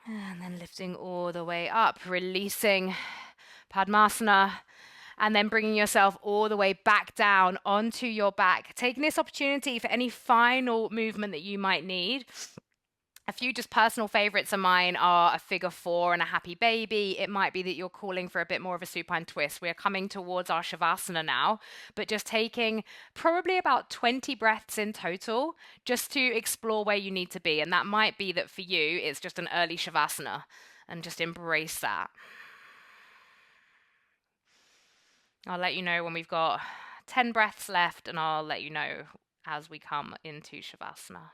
Speaker 1: And then lifting all the way up, releasing Padmasana, and then bringing yourself all the way back down onto your back. Taking this opportunity for any final movement that you might need. A few just personal favorites of mine are a figure 4 and a happy baby. It might be that you're calling for a bit more of a supine twist. We're coming towards our Shavasana now, but just taking probably about 20 breaths in total just to explore where you need to be. And that might be that for you, it's just an early Shavasana, and just embrace that. I'll let you know when we've got 10 breaths left, and I'll let you know as we come into Shavasana.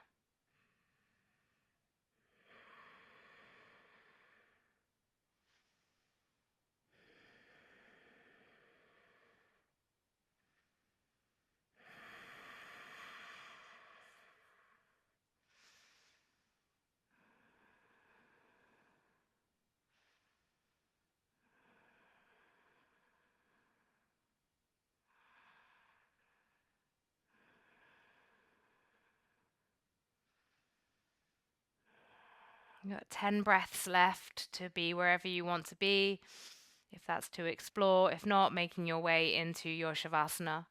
Speaker 1: You've got 10 breaths left to be wherever you want to be, if that's to explore. If not, making your way into your Shavasana.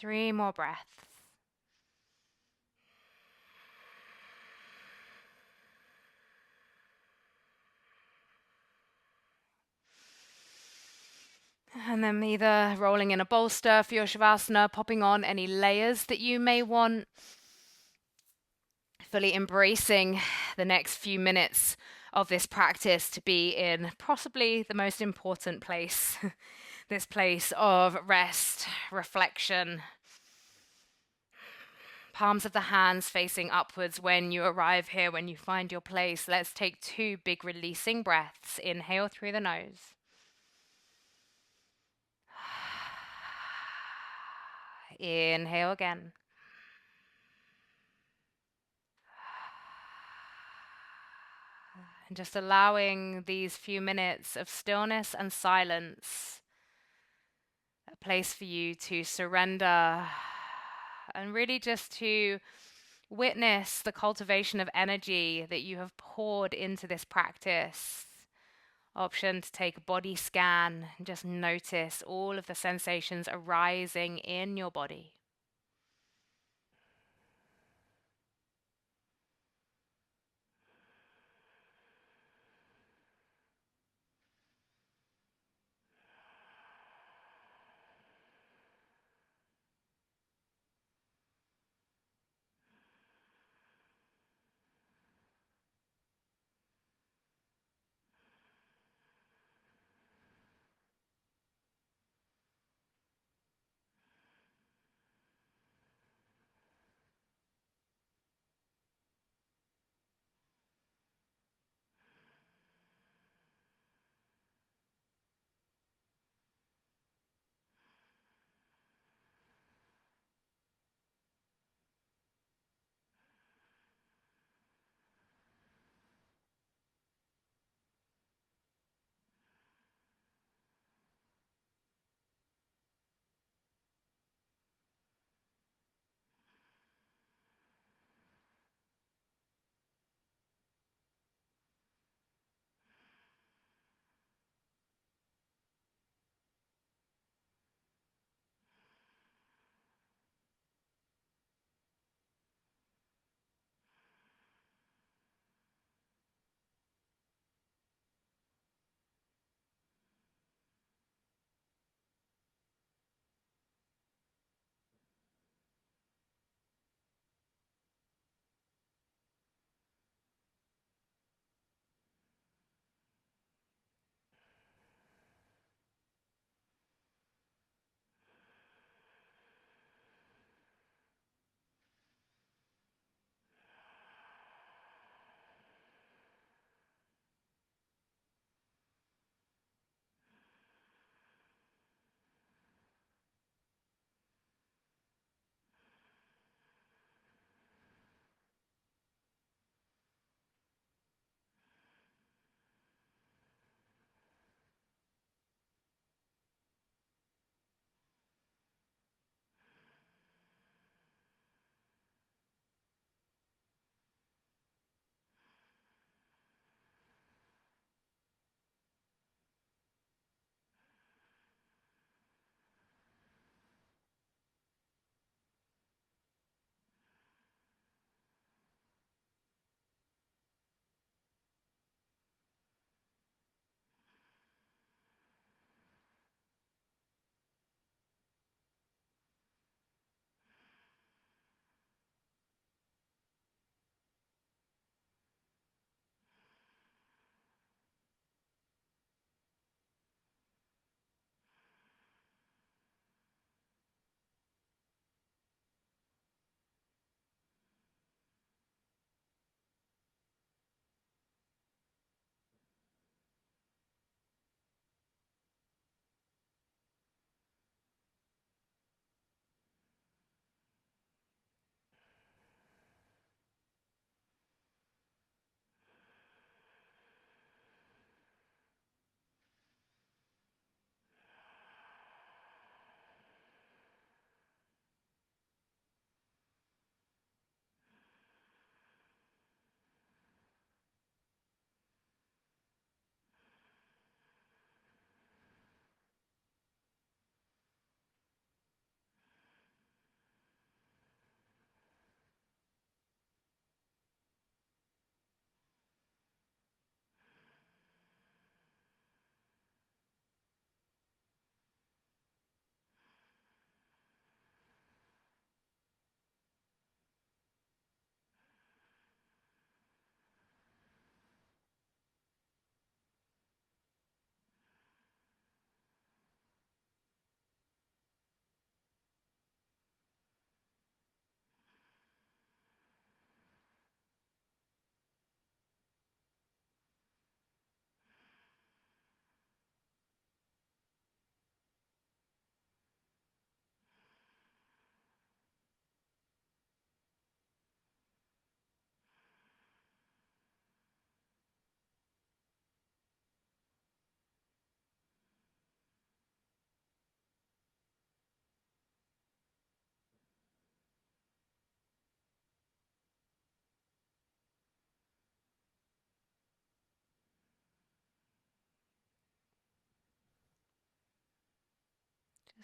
Speaker 1: 3 more breaths. And then either rolling in a bolster for your Shavasana, popping on any layers that you may want, fully embracing the next few minutes of this practice to be in possibly the most important place, this place of rest, reflection, palms of the hands facing upwards when you arrive here, when you find your place. Let's take 2 big releasing breaths. Inhale through the nose. Inhale again. And just allowing these few minutes of stillness and silence, a place for you to surrender and really just to witness the cultivation of energy that you have poured into this practice. Option to take a body scan and just notice all of the sensations arising in your body.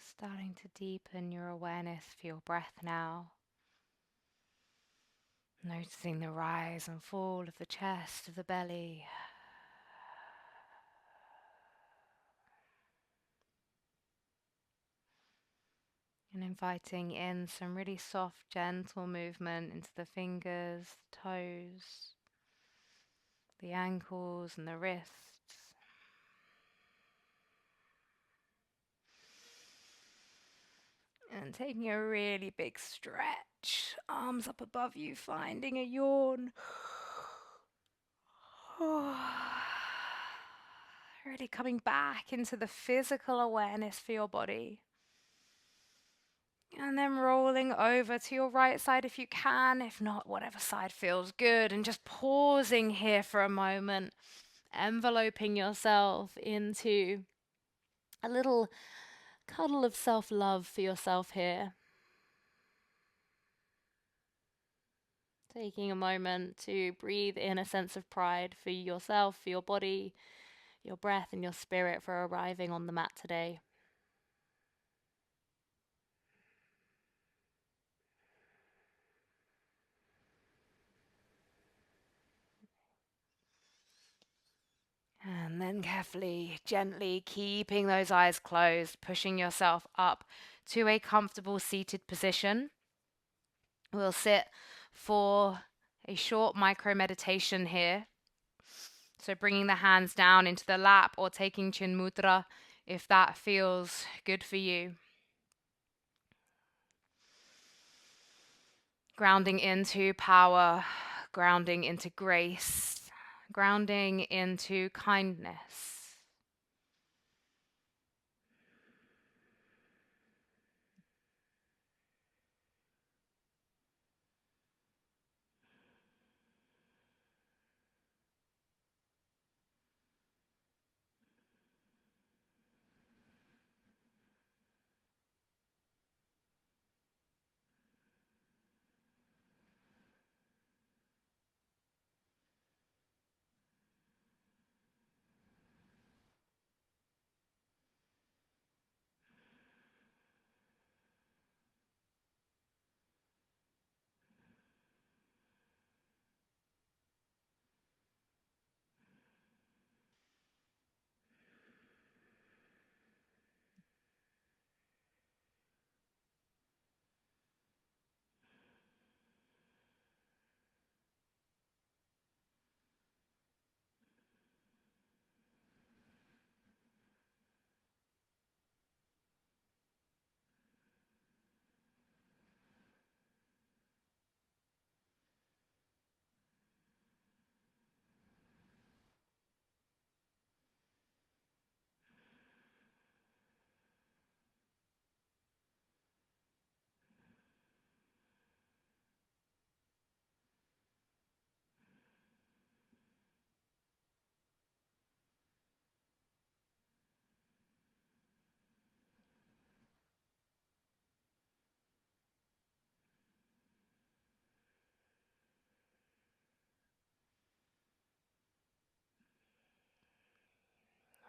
Speaker 1: Starting to deepen your awareness for your breath now. Noticing the rise and fall of the chest, of the belly. And inviting in some really soft, gentle movement into the fingers, toes, the ankles and the wrists. And taking a really big stretch, arms up above you, finding a yawn. Really coming back into the physical awareness for your body. And then rolling over to your right side if you can, if not, whatever side feels good. And just pausing here for a moment, enveloping yourself into a little cuddle of self-love for yourself here. Taking a moment to breathe in a sense of pride for yourself, for your body, your breath and your spirit for arriving on the mat today. And then carefully, gently keeping those eyes closed, pushing yourself up to a comfortable seated position. We'll sit for a short micro meditation here. So bringing the hands down into the lap or taking Chin Mudra if that feels good for you. Grounding into power, grounding into grace, grounding into kindness.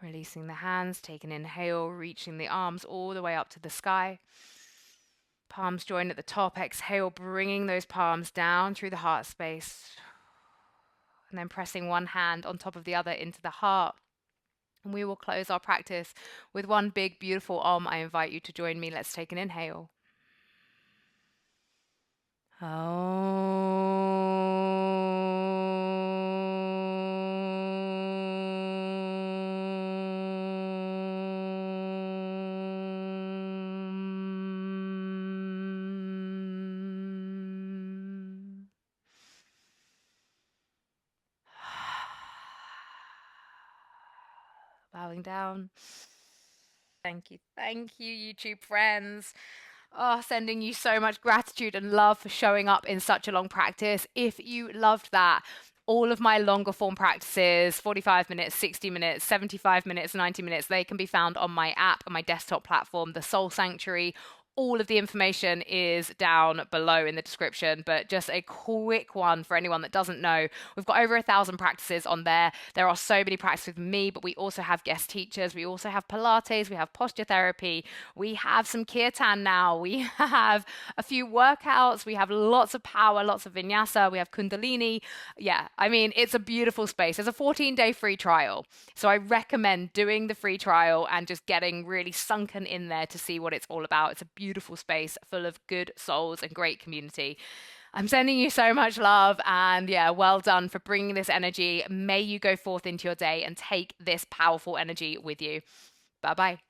Speaker 1: Releasing the hands, take an inhale, reaching the arms all the way up to the sky. Palms join at the top, exhale, bringing those palms down through the heart space. And then pressing one hand on top of the other into the heart. And we will close our practice with one big, beautiful Om. I invite you to join me. Let's take an inhale. Bowing down. Thank you, YouTube friends. Oh, sending you so much gratitude and love for showing up in such a long practice. If you loved that, all of my longer form practices, 45 minutes, 60 minutes, 75 minutes, 90 minutes, they can be found on my app, on my desktop platform, the Soul Sanctuary. All of the information is down below in the description, but just a quick one for anyone that doesn't know. We've got over 1,000 practices on there. There are so many practices with me, but we also have guest teachers. We also have Pilates. We have posture therapy. We have some kirtan now. We have a few workouts. We have lots of power, lots of vinyasa. We have kundalini. Yeah, I mean, it's a beautiful space. There's a 14-day free trial. So I recommend doing the free trial and just getting really sunken in there to see what it's all about. It's a beautiful space full of good souls and great community. I'm sending you so much love, and yeah, well done for bringing this energy. May you go forth into your day and take this powerful energy with you. Bye bye.